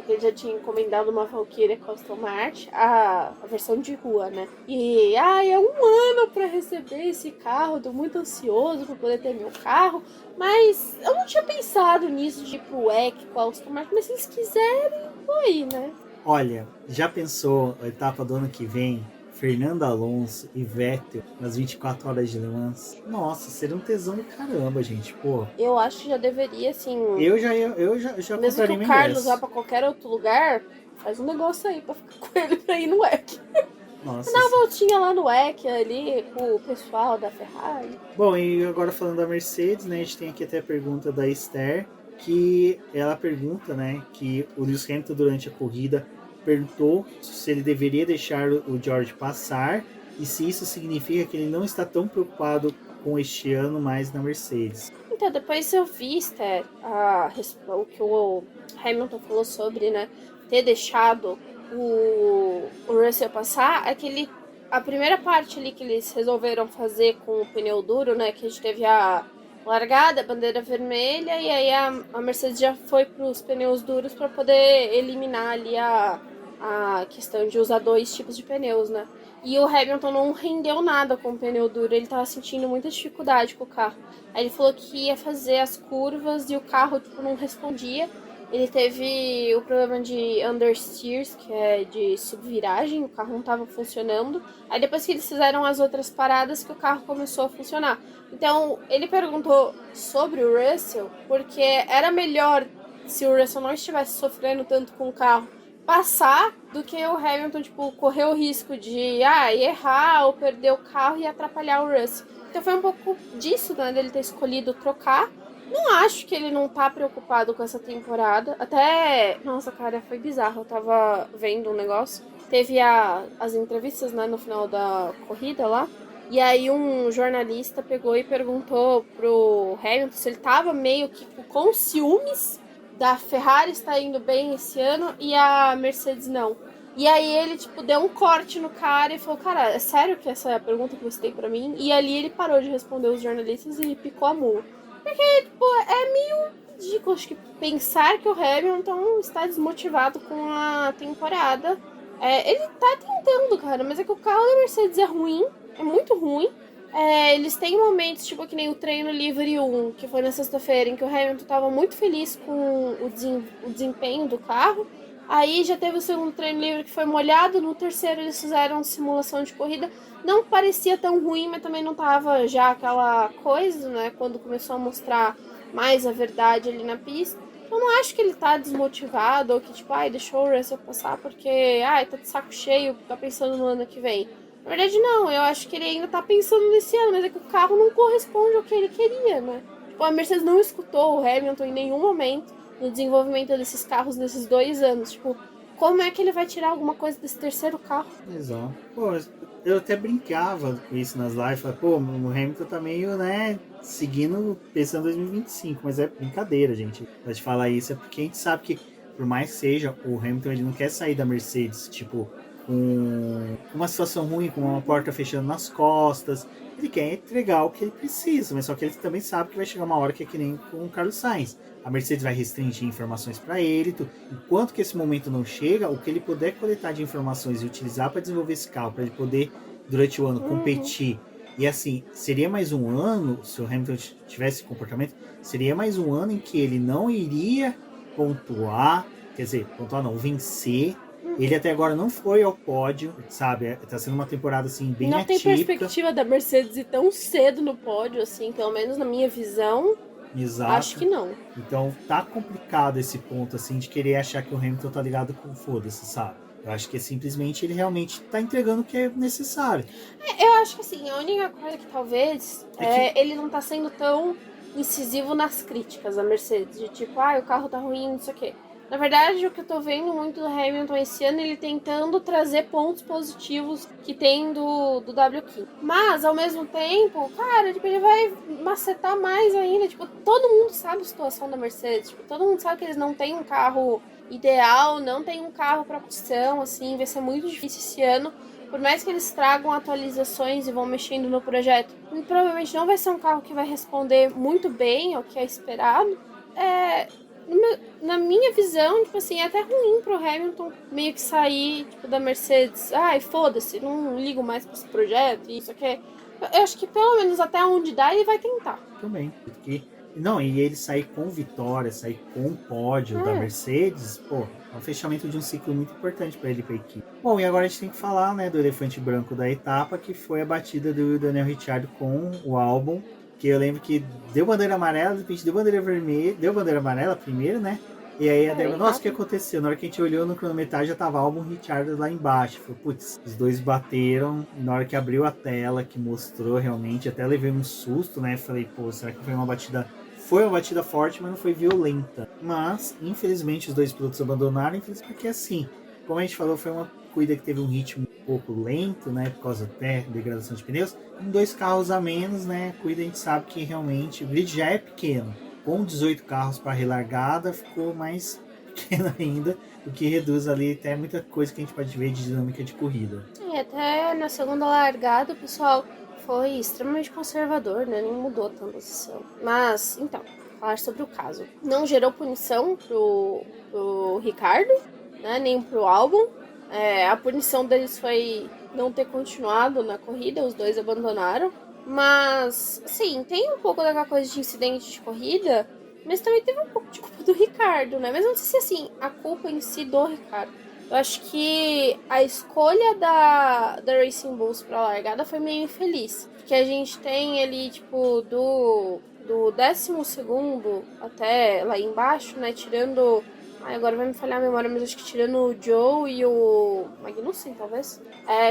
Ele já tinha encomendado uma Valkyria com a Aston Martin, a versão de rua, né? E, é um ano pra receber esse carro, tô muito ansioso pra poder ter meu carro. Mas eu não tinha pensado nisso de ir pro WEC com a Aston Martin, mas se eles quiserem, vou aí, né? Olha, já pensou a etapa do ano que vem? Fernando Alonso e Vettel nas 24 horas de Le Mans. Nossa, seria um tesão do caramba, gente, pô. Eu acho que já deveria, assim... Eu já mesmo que o Carlos vá pra qualquer outro lugar, faz um negócio aí pra ficar com ele pra ir no WEC. Nossa. Dá uma voltinha lá no WEC ali com o pessoal da Ferrari. Bom, e agora falando da Mercedes, né, a gente tem aqui até a pergunta da Esther, que ela pergunta, né, que o Lewis Hamilton durante a corrida perguntou se ele deveria deixar o George passar e se isso significa que ele não está tão preocupado com este ano mais na Mercedes. Então, depois eu vi, Esther, o que o Hamilton falou sobre, né, ter deixado o Russell passar, é que a primeira parte ali que eles resolveram fazer com o pneu duro, né, que a gente teve a largada, a bandeira vermelha, e aí a Mercedes já foi para os pneus duros para poder eliminar ali a questão de usar dois tipos de pneus, né? E o Hamilton não rendeu nada com o pneu duro, ele tava sentindo muita dificuldade com o carro. Aí ele falou que ia fazer as curvas e o carro, tipo, não respondia. Ele teve o problema de understeers, que é de subviragem, o carro não tava funcionando. Aí depois que eles fizeram as outras paradas, que o carro começou a funcionar. Então, ele perguntou sobre o Russell, porque era melhor se o Russell não estivesse sofrendo tanto com o carro, passar do que o Hamilton, tipo, correr o risco de errar ou perder o carro e atrapalhar o Russell. Então foi um pouco disso, né, dele ter escolhido trocar. Não acho que ele não tá preocupado com essa temporada. Até, nossa, cara, foi bizarro. Eu tava vendo um negócio. Teve as entrevistas, né, no final da corrida lá. E aí um jornalista pegou e perguntou pro Hamilton se ele tava meio que com ciúmes da Ferrari estar indo bem esse ano e a Mercedes não. E aí ele, tipo, deu um corte no cara e falou, cara, é sério que essa é a pergunta que você tem pra mim? E ali ele parou de responder os jornalistas e picou a mula. Porque, tipo, é meio ridículo, acho que pensar que o Hamilton está desmotivado com a temporada. Ele tá tentando, cara, mas é que o carro da Mercedes é ruim, é muito ruim. Eles têm momentos, tipo, que nem o treino livre 1, que foi na sexta-feira, em que o Hamilton tava muito feliz com o desempenho do carro. Aí já teve o segundo treino livre que foi molhado, no terceiro eles fizeram simulação de corrida. Não parecia tão ruim, mas também não tava já aquela coisa, né? Quando começou a mostrar mais a verdade ali na pista. Eu não acho que ele tá desmotivado ou que, tipo, deixou o Russell passar porque, tá de saco cheio, tá pensando no ano que vem. Na verdade, não. Eu acho que ele ainda tá pensando nesse ano, mas é que o carro não corresponde ao que ele queria, né? Tipo, a Mercedes não escutou o Hamilton em nenhum momento no desenvolvimento desses carros nesses 2 anos. Tipo, como é que ele vai tirar alguma coisa desse terceiro carro? Exato. Pô, eu até brincava com isso nas lives. Falei, pô, o Hamilton tá meio, né, seguindo, pensando em 2025. Mas é brincadeira, gente. Pra te falar isso é porque a gente sabe que, por mais que seja, o Hamilton ele não quer sair da Mercedes, tipo, com uma situação ruim, com uma porta fechando nas costas. Ele quer entregar o que ele precisa, mas só que ele também sabe que vai chegar uma hora que é que nem com o Carlos Sainz. A Mercedes vai restringir informações para ele. Enquanto que esse momento não chega, o que ele puder coletar de informações e utilizar para desenvolver esse carro, para ele poder, durante o ano, competir. E assim, seria mais um ano, se o Hamilton tivesse esse comportamento, seria mais um ano em que ele não iria pontuar, quer dizer, pontuar não, vencer. Ele até agora não foi ao pódio, sabe? Tá sendo uma temporada assim bem não atípica. Não tem perspectiva da Mercedes ir tão cedo no pódio, assim, pelo menos na minha visão. Exato. Acho que não. Então tá complicado esse ponto, assim, de querer achar que o Hamilton tá ligado com foda-se, sabe? Eu acho que é simplesmente ele realmente tá entregando o que é necessário. Eu acho que assim, a única coisa que talvez ele não tá sendo tão incisivo nas críticas da Mercedes, de tipo, o carro tá ruim, não sei o quê. Na verdade, o que eu tô vendo muito do Hamilton esse ano, ele tentando trazer pontos positivos que tem do W15. Mas, ao mesmo tempo, cara, tipo, ele vai macetar mais ainda. Tipo, todo mundo sabe a situação da Mercedes. Tipo, todo mundo sabe que eles não têm um carro ideal, não tem um carro pra opção, assim, vai ser muito difícil esse ano. Por mais que eles tragam atualizações e vão mexendo no projeto, provavelmente não vai ser um carro que vai responder muito bem ao que é esperado. Na minha visão, tipo assim, é até ruim pro Hamilton meio que sair, tipo, da Mercedes. Foda-se, não ligo mais pra esse projeto e isso aqui. Eu acho que pelo menos até onde dá ele vai tentar. Também, porque... Não, e ele sair com vitória, sair com o pódio da Mercedes, pô, é um fechamento de um ciclo muito importante para ele, pra equipe. Bom, e agora a gente tem que falar, né, do elefante branco da etapa, que foi a batida do Daniel Ricciardo com o Albon, que eu lembro que deu bandeira amarela, de repente deu bandeira vermelha, deu bandeira amarela primeiro, né? E aí a Débora, nossa, o que aconteceu? Na hora que a gente olhou no cronometragem já tava Albon e Ricciardo lá embaixo. Falei, putz, os dois bateram. E na hora que abriu a tela, que mostrou realmente, até levei um susto, né? Falei, pô, será que foi uma batida... Foi uma batida forte, mas não foi violenta. Mas, infelizmente, os dois pilotos abandonaram, porque assim, como a gente falou, foi uma corrida que teve um ritmo um pouco lento, né? Por causa até da degradação de pneus. Com 2 carros a menos, né? A corrida a gente sabe que realmente o grid já é pequeno. Com 18 carros para relargada, ficou mais pequeno ainda, o que reduz ali até muita coisa que a gente pode ver de dinâmica de corrida. Até na segunda largada, o pessoal foi extremamente conservador, né? Não mudou tanto a posição. Mas, então, falar sobre o caso. Não gerou punição pro Ricardo, né? Nem pro Albon. A punição deles foi não ter continuado na corrida, os dois abandonaram. Mas, sim, tem um pouco daquela coisa de incidente de corrida, mas também teve um pouco de culpa do Ricardo, né? Mas não sei se, assim, a culpa em si do Ricardo. Eu acho que a escolha da Racing Bulls pra largada foi meio infeliz. Porque a gente tem ali, tipo, do 12º até lá embaixo, né? Tirando Agora vai me falhar a memória, mas acho que tirando o Joe e o Magnussen, talvez,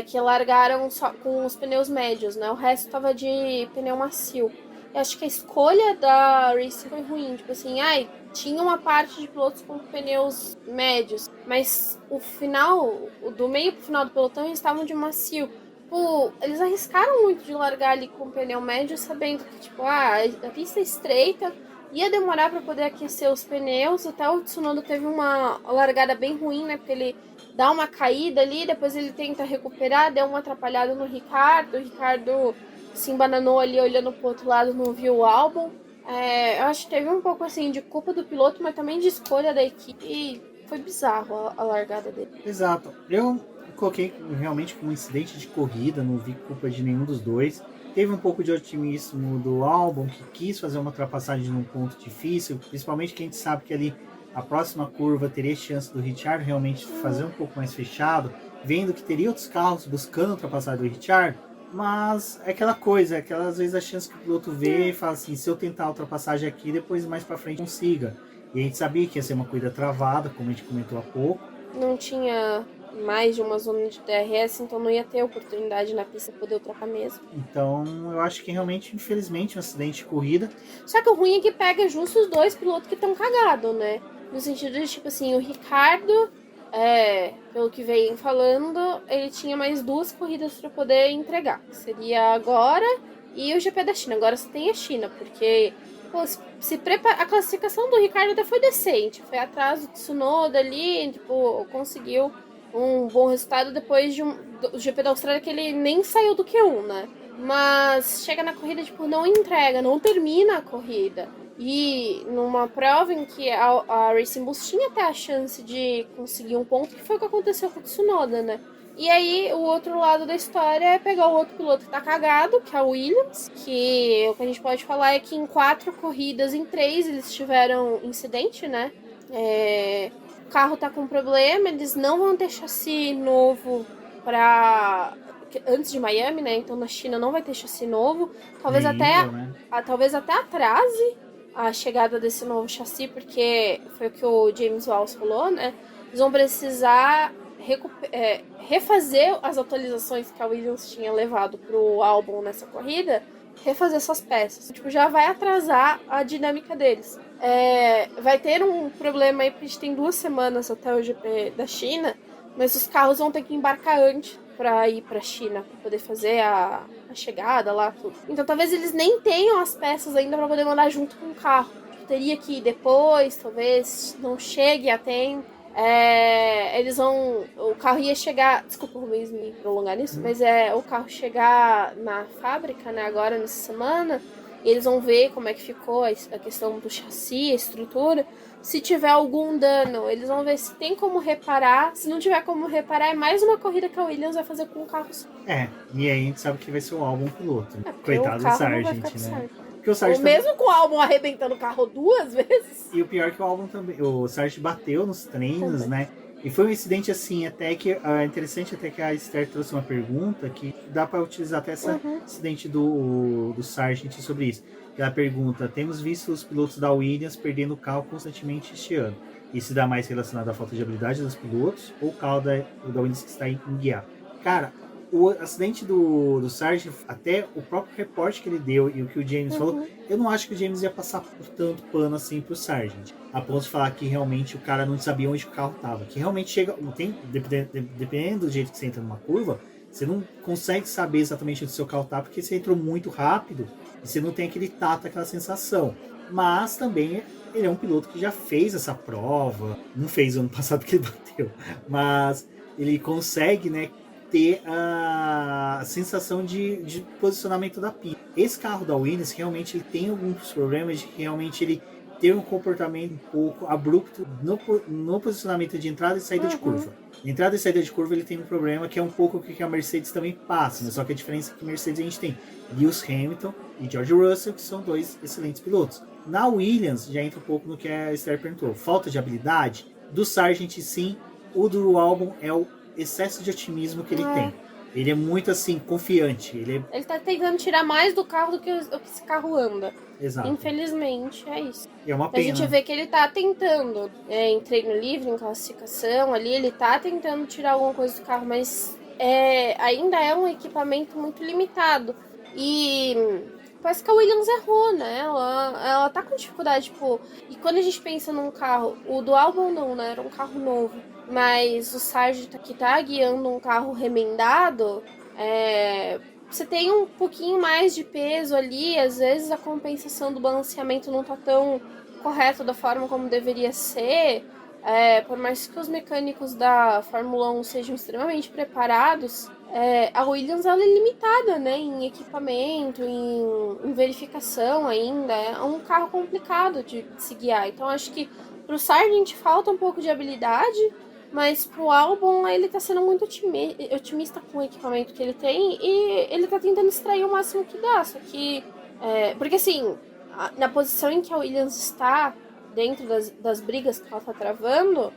que largaram só com os pneus médios, né? O resto tava de pneu macio. Eu acho que a escolha da Racing foi ruim, tipo assim, tinha uma parte de pilotos com pneus médios, mas o final, do meio pro final do pelotão, eles estavam de macio. Tipo, eles arriscaram muito de largar ali com pneu médio, sabendo que, tipo, a pista é estreita, ia demorar para poder aquecer os pneus. Até o Tsunoda teve uma largada bem ruim, né? Porque ele dá uma caída ali, depois ele tenta recuperar, deu uma atrapalhada no Ricardo. O Ricardo se embananou ali olhando pro outro lado, não viu o álbum. Eu acho que teve um pouco assim de culpa do piloto, mas também de escolha da equipe. E foi bizarro a largada dele. Exato. Eu coloquei realmente como um incidente de corrida, não vi culpa de nenhum dos dois. Teve um pouco de otimismo do Albon, que quis fazer uma ultrapassagem num ponto difícil, principalmente que a gente sabe que ali a próxima curva teria chance do Ricciardo realmente fazer um pouco mais fechado, vendo que teria outros carros buscando a ultrapassagem do Ricciardo. Mas é aquela coisa, às vezes a chance que o piloto vê e fala assim, se eu tentar a ultrapassagem aqui, depois mais pra frente consiga. E a gente sabia que ia ser uma corrida travada, como a gente comentou há pouco. Não tinha mais de uma zona de DRS, então não ia ter oportunidade na pista poder ultrapassar mesmo. Então eu acho que realmente, infelizmente, um acidente de corrida. Só que o ruim é que pega justo os dois pilotos que estão cagados, né? No sentido de, tipo assim, o Ricardo, pelo que vem falando, ele tinha mais 2 corridas para poder entregar. Seria agora e o GP da China. Agora só tem a China, porque a classificação do Ricardo até foi decente. Foi atrás do Tsunoda ali, tipo, conseguiu um bom resultado depois do GP da Austrália, que ele nem saiu do Q1, né? Mas chega na corrida, tipo, não entrega, não termina a corrida. E numa prova em que a Racing Bulls tinha até a chance de conseguir um ponto, que foi o que aconteceu com o Tsunoda, né? E aí, o outro lado da história é pegar o outro piloto que tá cagado, que é o Williams, que o que a gente pode falar é que em 4 corridas, em 3 eles tiveram incidente, né? O carro tá com problema, eles não vão ter chassi novo antes de Miami, né? Então na China não vai ter chassi novo. Talvez até atrase a chegada desse novo chassi, porque foi o que o James Walsh falou, né? Eles vão precisar refazer as atualizações que a Williams tinha levado pro álbum nessa corrida, refazer essas peças. Tipo, já vai atrasar a dinâmica deles. Vai ter um problema aí, porque a gente tem 2 semanas até o GP da China, mas os carros vão ter que embarcar antes para ir para a China, para poder fazer a chegada lá, tudo. Então talvez eles nem tenham as peças ainda para poder mandar junto com o carro. Teria que ir depois, talvez não chegue a tempo. O carro ia chegar, desculpa me prolongar nisso, mas o carro chegar na fábrica, né, agora nessa semana, e eles vão ver como é que ficou a questão do chassi, a estrutura. Se tiver algum dano, eles vão ver se tem como reparar. Se não tiver como reparar, é mais uma corrida que a Williams vai fazer com o carro. E aí a gente sabe que vai ser o álbum piloto. Coitado do Sargent, né? Porque o Sargent mesmo com o álbum arrebentando o carro 2 vezes. E o pior é que o álbum também. O Sargent bateu nos treinos, né? E foi um incidente assim, até que é interessante até que a Esther trouxe uma pergunta que dá para utilizar até esse incidente do Sargent sobre isso. Ela pergunta: temos visto os pilotos da Williams perdendo o carro constantemente este ano. Isso dá mais relacionado à falta de habilidade dos pilotos ou o carro da Williams que está em guiar? Cara, o acidente do Sargent, até o próprio reporte que ele deu e o que o James falou, eu não acho que o James ia passar por tanto pano assim pro Sargent. A ponto de falar que realmente o cara não sabia onde o carro estava. Que realmente chega, dependendo do jeito que você entra numa curva, você não consegue saber exatamente onde o seu carro tá, porque você entrou muito rápido e você não tem aquele tato, aquela sensação. Mas também ele é um piloto que já fez essa prova, não fez ano passado porque ele bateu, mas ele consegue, né, ter a sensação de posicionamento da pista. Esse carro da Williams realmente ele tem alguns problemas de que realmente ele ter um comportamento um pouco abrupto no posicionamento de entrada e saída de curva. Entrada e saída de curva ele tem um problema que é um pouco o que a Mercedes também passa, né? Só que a diferença é que a Mercedes a gente tem Lewis Hamilton e George Russell, que são 2 excelentes pilotos. Na Williams já entra um pouco no que a Esther perguntou, falta de habilidade do Sargent, sim. O do Albon é o excesso de otimismo que ele tem. Ele é muito assim, confiante. Ele tá tentando tirar mais do carro do que esse carro anda. Exato. Infelizmente, é isso. E é uma A pena. gente vê que ele tá tentando, em treino livre, em classificação ali, ele tá tentando tirar alguma coisa do carro, mas ainda é um equipamento muito limitado. E parece que a Williams errou, né? Ela tá com dificuldade, tipo... E quando a gente pensa num carro, o do Albon não, né? Era um carro novo. Mas o Sargent que tá guiando um carro remendado, você tem um pouquinho mais de peso ali, às vezes a compensação do balanceamento não tá tão correto da forma como deveria ser. Por mais que os mecânicos da Fórmula 1 sejam extremamente preparados, a Williams ela é limitada, né, em equipamento, em verificação ainda. É um carro complicado de se guiar. Então acho que pro Sargent falta um pouco de habilidade, mas pro Albon ele tá sendo muito otimista com o equipamento que ele tem e ele tá tentando extrair o máximo que dá. Só que, porque assim, na posição em que a Williams está, dentro das brigas que ela tá travando,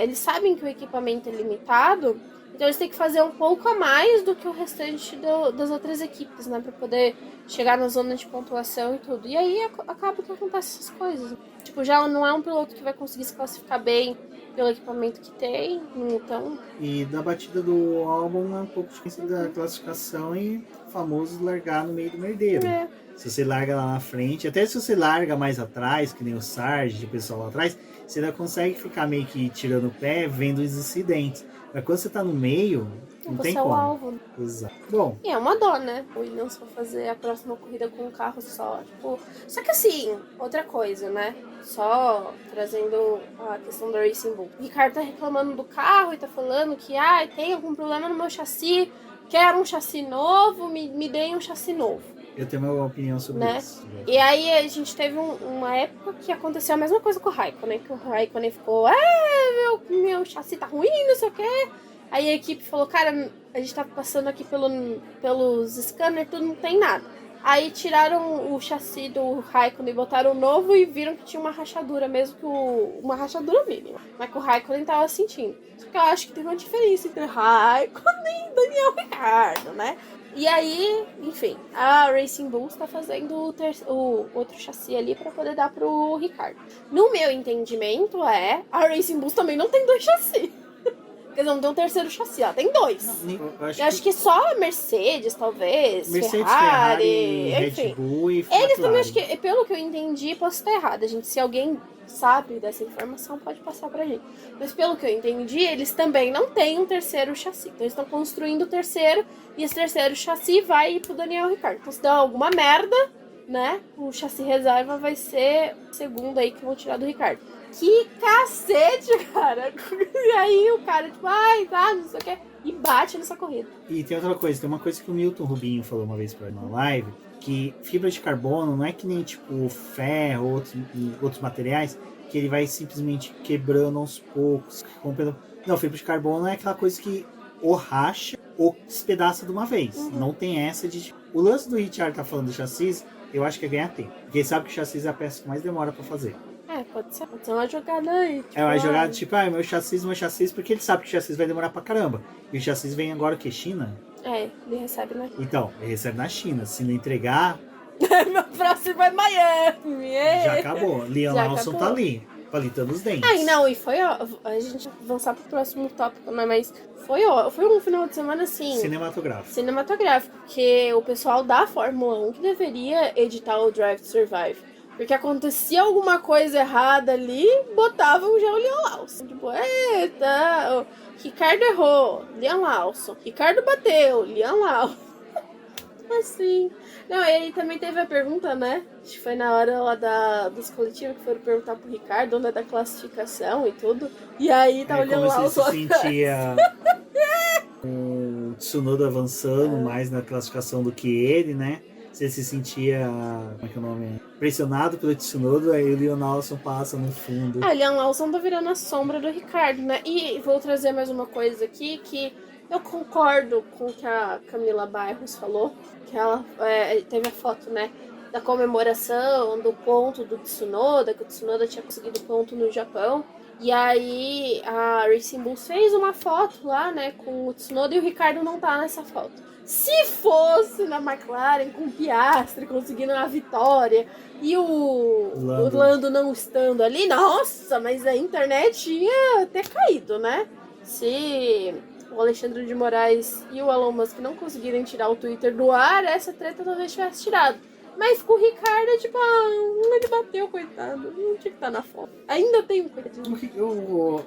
eles sabem que o equipamento é limitado, então eles têm que fazer um pouco a mais do que o restante das outras equipes, né, pra poder chegar na zona de pontuação e tudo. E aí acaba que acontece essas coisas. Tipo, já não é um piloto que vai conseguir se classificar bem pelo equipamento que tem, então... E da batida do álbum é um pouco diferente da classificação e o famoso largar no meio do merdeiro. Se você larga lá na frente, até se você larga mais atrás, que nem o Sargent, o pessoal lá atrás, você ainda consegue ficar meio que tirando o pé, vendo os incidentes. Mas quando você tá no meio, não tem como. Você é o alvo. Exato. Bom. E é uma dó, né? O Williams for fazer a próxima corrida com um carro só. Tipo... Só que assim, outra coisa, né? Só trazendo a questão do Racing Bull. O Ricardo tá reclamando do carro e tá falando que tem algum problema no meu chassi, quero um chassi novo, me deem um chassi novo. Eu tenho uma opinião sobre isso. E aí a gente teve uma época que aconteceu a mesma coisa com o Raikkonen, que o Raikkonen ficou, meu chassi tá ruim, não sei o quê. Aí a equipe falou, cara, a gente tá passando aqui pelos scanners, tudo não tem nada. Aí tiraram o chassi do Raikkonen e botaram o novo e viram que tinha uma rachadura, mesmo que uma rachadura mínima. Mas que o Raikkonen tava sentindo. Só que eu acho que tem uma diferença entre Raikkonen e Daniel Ricciardo, né? E aí, enfim, a Racing Bulls tá fazendo o outro chassi ali pra poder dar pro Ricardo. No meu entendimento, a Racing Bulls também não tem 2 chassis. Quer dizer, não tem um terceiro chassi, ela tem 2. Eu acho que só Mercedes, talvez, Mercedes, Ferrari, enfim. Red Bull e Eles também, acho que, pelo que eu entendi, posso estar errada, gente. Se alguém sabe dessa informação, pode passar pra gente. Mas pelo que eu entendi, eles também não têm um terceiro chassi. Então eles estão construindo o terceiro, e esse terceiro chassi vai ir pro Daniel Ricciardo. Então se der alguma merda, né, o chassi reserva vai ser o segundo aí que vão tirar do Ricciardo. Que cacete, cara! E aí o cara, tipo, não sei o que, e bate nessa corrida. E tem outra coisa, tem uma coisa que o Milton Rubinho falou uma vez pra mim na live, que fibra de carbono não é que nem tipo ferro ou outros materiais, que ele vai simplesmente quebrando aos poucos. Não, fibra de carbono é aquela coisa que ou racha ou despedaça de uma vez. Não tem essa de... O lance do Richard tá falando do chassis, eu acho que é ganhar tempo. Porque ele sabe que o chassis é a peça que mais demora pra fazer. Pode ser uma jogada aí. Tipo, uma jogada tipo, meu chassis, porque ele sabe que o chassis vai demorar pra caramba. E o chassis vem agora o que? China? Ele recebe na China. Então, ele recebe na China. Se não entregar... Meu próximo é Miami. Já acabou. Liam Lawson tá ali, palitando os dentes. Não, e foi, ó, a gente avançar pro próximo tópico, né? Mas foi um final de semana, assim... Cinematográfico. Porque o pessoal da Fórmula 1 que deveria editar o Drive to Survive. Porque acontecia alguma coisa errada ali, botavam já o Liam Lawson. Tipo, eita, Ricardo errou, Liam Lawson. Ricardo bateu, Liam Lawson. Assim. Não, ele também teve a pergunta, né? Acho que foi na hora lá dos coletivos que foram perguntar pro Ricardo, onde é da classificação e tudo. E aí tá o Liam Lawson. Como você se sentia o Tsunoda avançando mais na classificação do que ele, né? Você se sentia, como é que é o nome? Pressionado pelo Tsunoda, aí o Liam Lawson passa no fundo. O Liam Lawson tá virando a sombra do Ricardo, né? E vou trazer mais uma coisa aqui, que eu concordo com o que a Camila Bairros falou, que ela teve a foto, né? da comemoração do ponto do Tsunoda, que o Tsunoda tinha conseguido ponto no Japão. E aí a Racing Bulls fez uma foto lá, né, com o Tsunoda, e o Ricardo não tá nessa foto. Se fosse na McLaren com o Piastri conseguindo a vitória e o Lando não estando ali, nossa, mas a internet ia ter caído, né? Se o Alexandre de Moraes e o Elon Musk não conseguirem tirar o Twitter do ar, essa treta talvez tivesse tirado. Mas com o Ricardo, tipo, ele bateu, coitado. Não tinha que estar na foto. Ainda tem um coitadinho.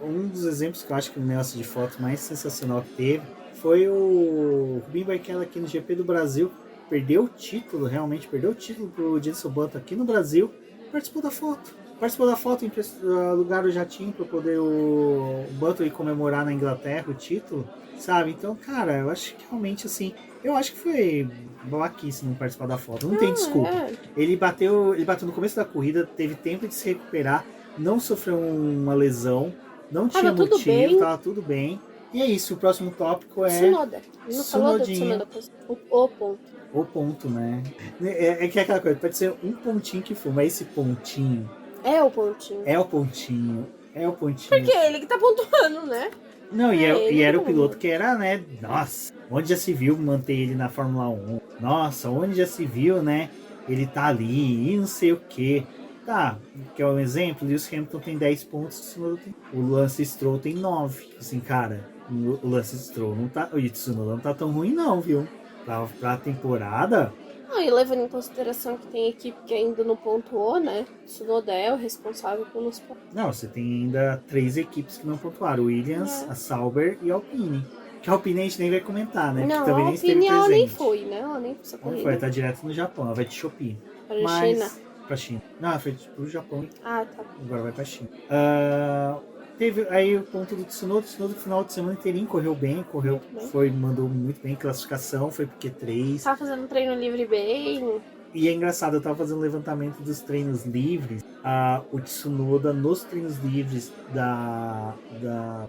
Um dos exemplos que eu acho que o negócio de foto mais sensacional que teve foi o Rubinho Barrichello aqui no GP do Brasil. Perdeu o título, realmente perdeu o título pro Jenson Button aqui no Brasil. Participou da foto. Participou da foto, lugar o jatinho para poder o Button ir comemorar na Inglaterra o título, sabe? Então, cara, eu acho que realmente, assim, eu acho que foi babaquice não participar da foto. Não tem desculpa. Ele bateu no começo da corrida, teve tempo de se recuperar, não sofreu uma lesão, não tinha motivo, tava tudo bem. E é isso, o próximo tópico é... Tsunoda. Não falou do Tsunoda. O ponto. O ponto, né? É que é aquela coisa, pode ser um pontinho que for, mas esse pontinho... É o pontinho. É o pontinho. É o pontinho. Porque é ele que tá pontuando, né? Não, e era o piloto que era, né? Nossa, onde já se viu manter ele na Fórmula 1? Nossa, onde já se viu, né? Ele tá ali e não sei o que. Tá, que é um exemplo, Lewis Hamilton tem 10 pontos, o Lance Stroll tem 9. Assim, cara, o Lance Stroll não tá. O Tsunoda não tá tão ruim, não, viu? Pra temporada. E levando em consideração que tem equipe que ainda não pontuou, né? Tsunoda é o responsável pelos pontos. Não, você tem ainda 3 equipes que não pontuaram: Williams, a Sauber e a Alpine. Que a Alpine a gente nem vai comentar, né? Não, também a Alpine ela nem foi, né? Ela nem foi essa corrida. Não foi, tá direto no Japão, ela vai de Shopee. Para a China. Pra China. Não, ela foi pro Japão. Ah, tá. Agora vai pra China. Teve aí o ponto do Tsunoda. O Tsunoda no final de semana inteirinho correu bem, mandou muito bem, classificação, foi pro Q3. Tava fazendo um treino livre bem. E é engraçado, eu tava fazendo um levantamento dos treinos livres. O Tsunoda nos treinos livres da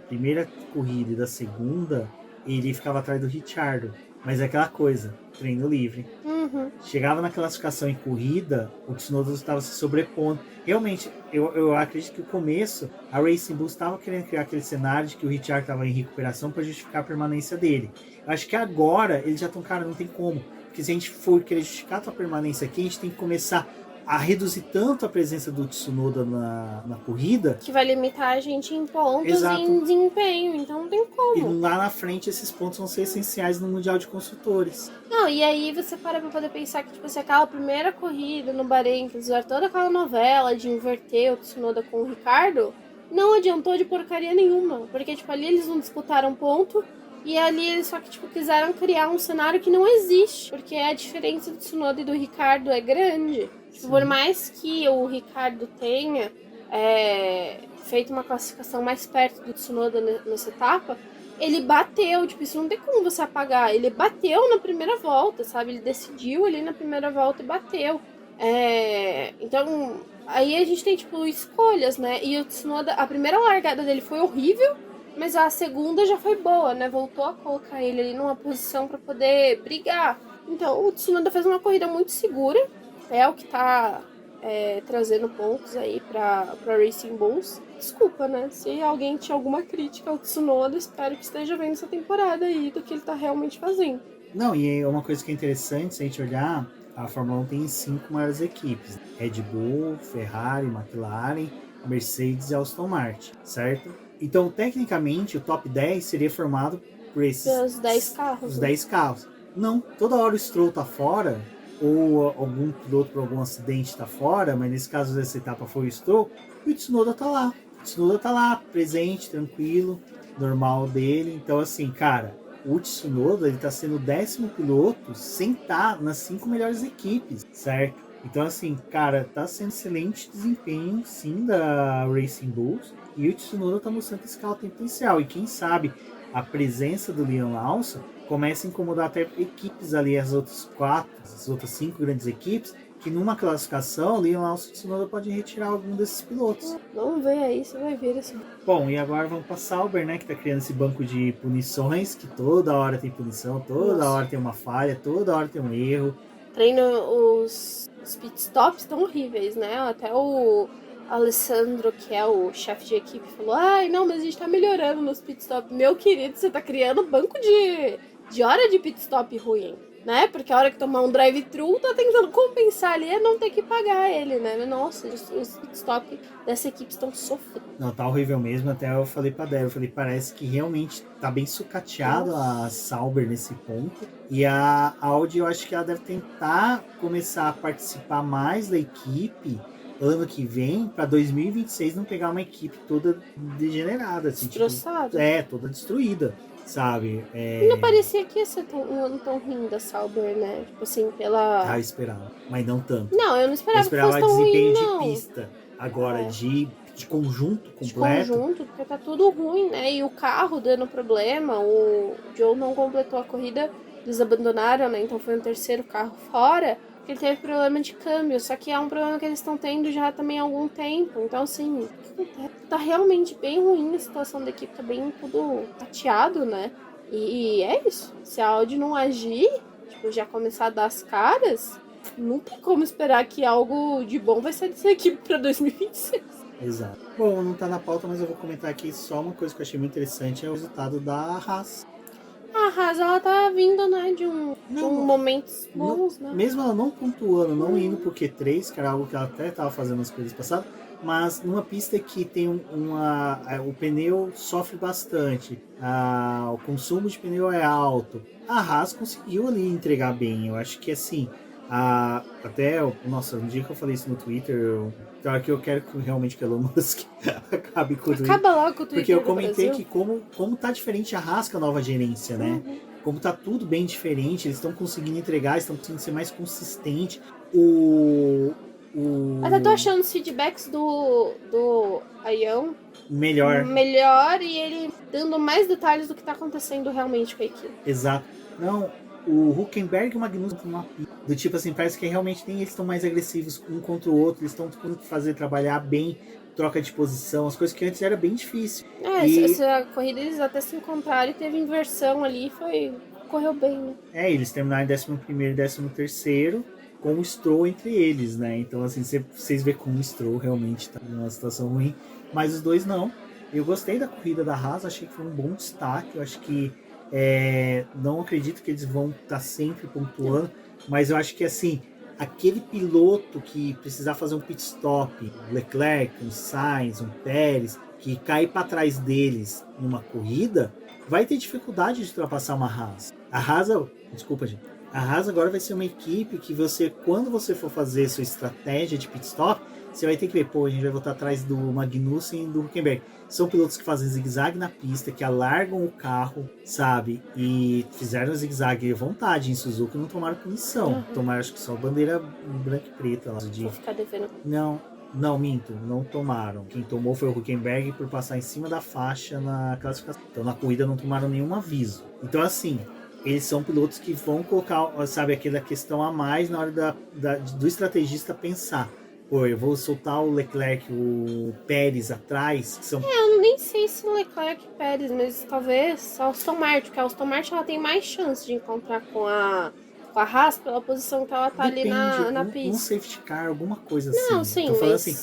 primeira corrida e da segunda, ele ficava atrás do Ricciardo. Mas é aquela coisa, treino livre. Uhum. Chegava na classificação em corrida, o Tsunoda estava se sobrepondo. Realmente, eu acredito que no começo, a Racing Bulls estava querendo criar aquele cenário de que o Ricciardo estava em recuperação para justificar a permanência dele. Eu acho que agora, eles já estão, cara, não tem como. Porque se a gente for querer justificar a tua permanência aqui, a gente tem que começar a reduzir tanto a presença do Tsunoda na corrida, que vai limitar a gente em pontos. Exato. E em desempenho, então não tem como. E lá na frente esses pontos vão ser essenciais no Mundial de Construtores. Não, e aí você para pra poder pensar que, tipo, se aquela primeira corrida no Bahrein, que fizeram toda aquela novela de inverter o Tsunoda com o Ricardo, não adiantou de porcaria nenhuma. Porque, tipo, ali eles não disputaram ponto. E ali eles só que, tipo, quiseram criar um cenário que não existe. Porque a diferença do Tsunoda e do Ricardo é grande. Tipo, por mais que o Ricardo tenha feito uma classificação mais perto do Tsunoda nessa etapa, ele bateu. Tipo, isso não tem como você apagar. Ele bateu na primeira volta, sabe? Ele decidiu ali na primeira volta e bateu. Então, aí a gente tem, tipo, escolhas, né? E o Tsunoda, a primeira largada dele foi horrível. Mas a segunda já foi boa, né? Voltou a colocar ele ali numa posição para poder brigar. Então, o Tsunoda fez uma corrida muito segura. É o que tá trazendo pontos aí pra Racing Bulls. Desculpa, né? Se alguém tinha alguma crítica ao Tsunoda, espero que esteja vendo essa temporada aí do que ele tá realmente fazendo. Não, e uma coisa que é interessante, se a gente olhar, a Fórmula 1 tem 5 maiores equipes. Red Bull, Ferrari, McLaren, Mercedes e Aston Martin, certo? Então, tecnicamente, o top 10 seria formado por esses... Os 10 carros. Os 10 carros. Não, toda hora o Stroll tá fora, ou algum piloto por algum acidente tá fora, mas nesse caso dessa etapa foi o Stroll, e o Tsunoda tá lá. O Tsunoda tá lá, presente, tranquilo, normal dele. Então, assim, cara, o Tsunoda, ele tá sendo o 10º piloto sem estar nas 5 melhores equipes, certo? Então, assim, cara, tá sendo excelente desempenho, sim, da Racing Bulls. E o Tsunoda tá mostrando esse carro tem potencial. E quem sabe a presença do Liam Lawson começa a incomodar até equipes ali, as outras 5 grandes equipes, que numa classificação, o Liam Lawson e o Tsunoda podem retirar algum desses pilotos. Vamos ver aí, você vai ver assim. Bom, e agora vamos pra Sauber, né, que tá criando esse banco de punições, que toda hora tem punição, toda hora tem uma falha, toda hora tem um erro. treino, os pitstops estão horríveis, né? Até o Alessandro, que é o chefe de equipe, falou: ai, não, mas a gente tá melhorando nos pitstops. Meu querido, você tá criando banco de hora de pitstop ruim, né? Porque a hora que tomar um drive-thru, tá tentando compensar ali é não ter que pagar ele, né? Nossa, os pitstops dessa equipe estão sofrendo. Não, tá horrível mesmo. Até eu falei pra Débora, parece que realmente tá bem sucateado a Sauber nesse ponto. E a Audi, eu acho que ela deve tentar começar a participar mais da equipe ano que vem, pra 2026 não pegar uma equipe toda degenerada, assim, destroçada. Tipo, toda destruída, sabe? Não parecia que ia ser um ano tão ruim da Sauber, né? Tipo assim, pela... Ah, eu esperava, mas não tanto. Não, eu não esperava que fosse tão desempenho ruim, não. de pista. Agora, de conjunto completo. De conjunto, porque tá tudo ruim, né? E o carro dando problema, o Joe não completou a corrida, eles abandonaram, né? Então foi um terceiro carro fora, porque ele teve problema de câmbio. Só que é um problema que eles estão tendo já também há algum tempo. Então, assim, tá realmente bem ruim a situação da equipe, tá bem tudo tateado, né? E é isso. Se a Audi não agir, tipo, já começar a dar as caras, não tem como esperar que algo de bom vai sair dessa equipe pra 2026. Exato. Bom, não tá na pauta, mas eu vou comentar aqui só uma coisa que eu achei muito interessante, é o resultado da Haas. A Haas, ela tá vindo, né, de momentos bons, né? Mesmo ela não pontuando, não indo pro Q3, que era algo que ela até tava fazendo nas coisas passadas, mas numa pista que tem o pneu sofre bastante, o consumo de pneu é alto, a Haas conseguiu ali entregar bem. Eu acho que assim, nossa, um dia que eu falei isso no Twitter, então que eu quero realmente que o Elon Musk acabe com o Twitter. Acaba logo com o Twitter. Porque eu comentei que como tá diferente a Haas com a nova gerência, né? Como tá tudo bem diferente, eles estão conseguindo entregar, estão conseguindo ser mais consistentes. Até tô achando os feedbacks do Ayan melhor e ele dando mais detalhes do que tá acontecendo realmente com a equipe. Exato. Não, o Hülkenberg e o Magnussen do tipo assim, parece que realmente nem eles estão mais agressivos um contra o outro, eles estão tentando fazer trabalhar bem, troca de posição, as coisas que antes era bem difícil. Essa corrida eles até se encontraram e teve inversão ali, correu bem, né? Eles terminaram em 11º e 13º, com o Stroll entre eles, né? Então assim, vocês veem como o Stroll realmente tá numa situação ruim, mas os dois não. Eu gostei da corrida da Haas, achei que foi um bom destaque, eu acho que não acredito que eles vão estar sempre pontuando, mas eu acho que assim, aquele piloto que precisar fazer um pit stop, um Leclerc, um Sainz, um Pérez, que cai para trás deles numa corrida, vai ter dificuldade de ultrapassar uma Haas. A Haas agora vai ser uma equipe que quando você for fazer sua estratégia de pit stop, você vai ter que ver, a gente vai voltar atrás do Magnussen e do Hülkenberg. São pilotos que fazem zigue-zague na pista, que alargam o carro, sabe? E fizeram zigue-zague à vontade. Em Suzuka não tomaram punição. Tomaram, acho que só bandeira branca e preta lá. Vou ficar devendo. Não, minto. Não tomaram. Quem tomou foi o Hülkenberg por passar em cima da faixa na classificação. Então na corrida não tomaram nenhum aviso. Então assim, eles são pilotos que vão colocar, sabe, aquela questão a mais na hora do estrategista pensar. Eu vou soltar o Leclerc, o Pérez atrás. Eu nem sei se o Leclerc e Pérez, mas talvez a Aston Martin, porque a Aston Martin ela tem mais chance de encontrar com a Haas pela posição que ela tá ali na pista. Um safety car, alguma coisa assim. Não, sim, Tô falando assim,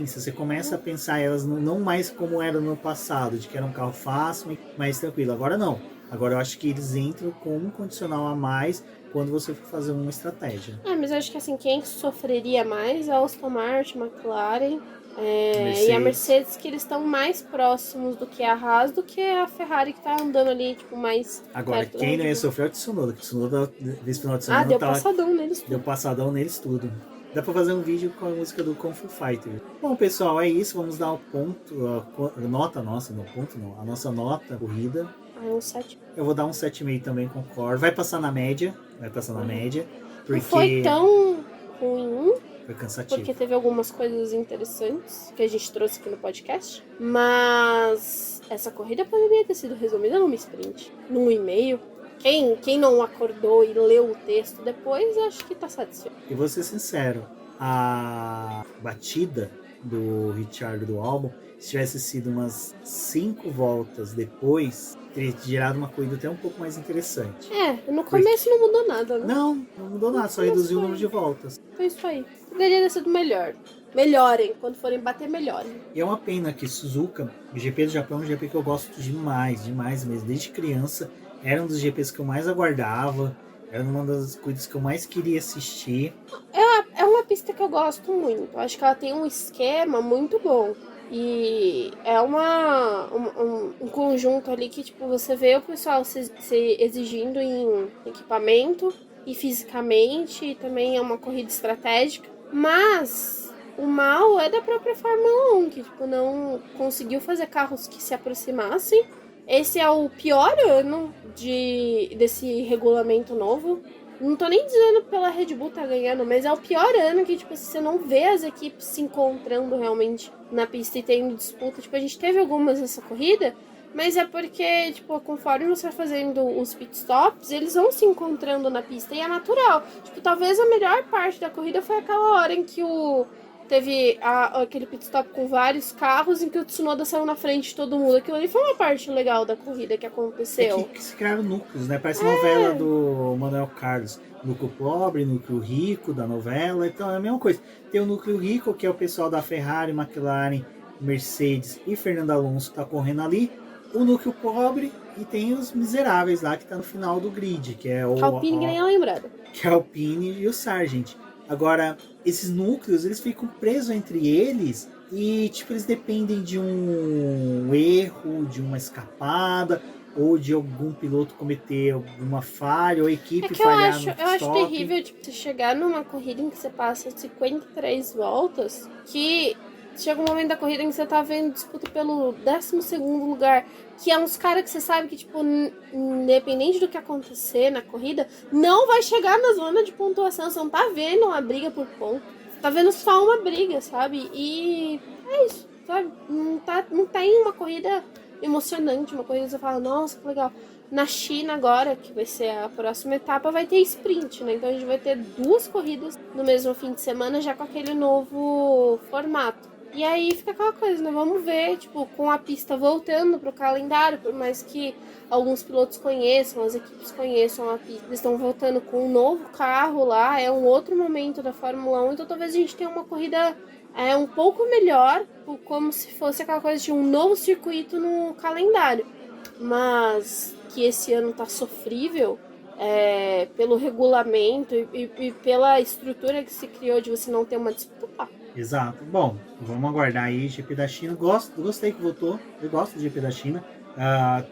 você começa a pensar elas não mais como era no passado, de que era um carro fácil, mais tranquilo. Agora não. Agora eu acho que eles entram com um condicional a mais quando você for fazer uma estratégia. Mas eu acho que assim, quem sofreria mais é a Aston Martin, McLaren e a Mercedes, que eeles estão mais próximos do que a Haas, do que a Ferrari, que tá andando ali, tipo, mais... Agora, quem não ia sofrer é o Tsunoda, que o Tsunoda, nesse final de semana, deu passadão neles tudo. Deu passadão neles tudo. Dá pra fazer um vídeo com a música do Kung Fu Fighter. Bom, pessoal, é isso. Vamos dar o ponto, a nossa nota, corrida. Um 7. Eu vou dar um 7,5 também, concordo. Vai passar na média. Porque... Não foi tão ruim. Foi cansativo. Porque teve algumas coisas interessantes que a gente trouxe aqui no podcast. Mas essa corrida poderia ter sido resumida numa sprint, num e-mail. Quem não acordou e leu o texto depois, acho que tá satisfeito. E vou ser sincero, a batida do Ricciardo do álbum, se tivesse sido umas 5 voltas depois, teria gerado uma corrida até um pouco mais interessante. No começo não mudou nada, né? Não mudou nada, só reduziu o número de voltas. Foi isso aí. Poderia ter sido melhor. Melhorem, quando forem bater, melhorem. E é uma pena que Suzuka, o GP do Japão é um GP que eu gosto demais mesmo. Desde criança, era um dos GPs que eu mais aguardava, era uma das coisas que eu mais queria assistir. É uma pista que eu gosto muito. Acho que ela tem um esquema muito bom. E é um conjunto ali que, tipo, você vê o pessoal se exigindo em equipamento e fisicamente, e também é uma corrida estratégica. Mas o mal é da própria Fórmula 1, que, tipo, não conseguiu fazer carros que se aproximassem. Esse é o pior ano desse regulamento novo. Não tô nem dizendo pela Red Bull tá ganhando, mas é o pior ano que, tipo, você não vê as equipes se encontrando realmente na pista e tendo disputa. Tipo, a gente teve algumas nessa corrida, mas é porque, tipo, conforme você vai fazendo os pitstops, eles vão se encontrando na pista e é natural. Tipo, talvez a melhor parte da corrida foi aquela hora em que teve aquele pitstop com vários carros em que o Tsunoda saiu na frente de todo mundo. Aquilo ali foi uma parte legal da corrida que aconteceu. Que se criaram núcleos, né? Parece novela do Manuel Carlos. Núcleo pobre, núcleo rico da novela. Então é a mesma coisa. Tem o núcleo rico, que é o pessoal da Ferrari, McLaren, Mercedes e Fernando Alonso que tá correndo ali. O núcleo pobre e tem os miseráveis lá que tá no final do grid, que é o Alpine, que nem é lembrado. Que é o Alpine e o Sargent. Agora, esses núcleos, eles ficam presos entre eles e, tipo, eles dependem de um erro, de uma escapada, ou de algum piloto cometer alguma falha, ou a equipe falhar no stop. Eu acho terrível, tipo, você chegar numa corrida em que você passa 53 voltas, que chega um momento da corrida em que você tá vendo disputa pelo 12º lugar, que é uns caras que você sabe que, tipo, independente do que acontecer na corrida, não vai chegar na zona de pontuação. Você não tá vendo uma briga por ponto. Você tá vendo só uma briga, sabe? E é isso, sabe? Não tem uma corrida emocionante, uma corrida que você fala, nossa, que legal. Na China agora, que vai ser a próxima etapa, vai ter sprint, né? Então a gente vai ter 2 corridas no mesmo fim de semana, já com aquele novo formato. E aí fica aquela coisa, né? Vamos ver, tipo, com a pista voltando pro calendário, por mais que alguns pilotos conheçam, as equipes conheçam a pista, eles estão voltando com um novo carro lá, é um outro momento da Fórmula 1, então talvez a gente tenha uma corrida um pouco melhor, como se fosse aquela coisa de um novo circuito no calendário. Mas que esse ano tá sofrível pelo regulamento e pela estrutura que se criou de você não ter uma disputa, tá? Exato. Bom, vamos aguardar aí GP da China. Gostei que voltou. Eu gosto do GP da China.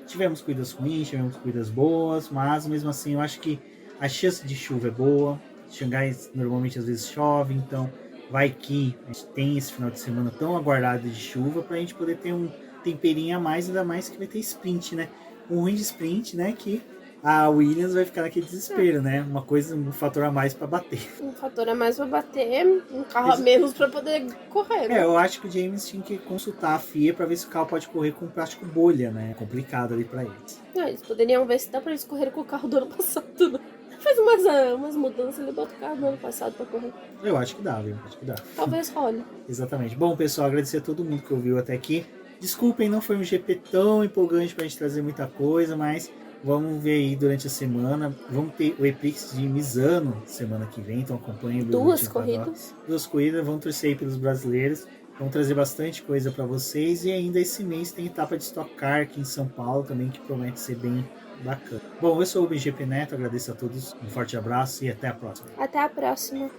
Tivemos corridas ruins, tivemos corridas boas, mas mesmo assim eu acho que a chance de chuva é boa. Xangai normalmente às vezes chove, então vai que a gente tem esse final de semana tão aguardado de chuva pra gente poder ter um temperinho a mais, ainda mais que vai ter sprint, né? Um ruim de sprint, né? Que a Williams vai ficar naquele desespero, né? Um fator a mais pra bater. Um fator a mais pra bater, um carro a menos pra poder correr, né? Eu acho que o James tinha que consultar a FIA pra ver se o carro pode correr com plástico bolha, né? É complicado ali pra eles. Não, eles poderiam ver se dá pra eles correrem com o carro do ano passado, né? Faz umas mudanças, ele bota o carro do ano passado pra correr. Eu acho que dá, viu? Acho que dá. Talvez role. Exatamente. Bom, pessoal, agradecer a todo mundo que ouviu até aqui. Desculpem, não foi um GP tão empolgante pra gente trazer muita coisa, mas vamos ver aí durante a semana. Vamos ter o Eprix de Misano semana que vem, então acompanhem. 2 corridas. 2 corridas, vamos torcer aí pelos brasileiros. Vamos trazer bastante coisa para vocês. E ainda esse mês tem etapa de Stock Car aqui em São Paulo também, que promete ser bem bacana. Bom, eu sou o BGP Neto, agradeço a todos, um forte abraço e até a próxima. Até a próxima.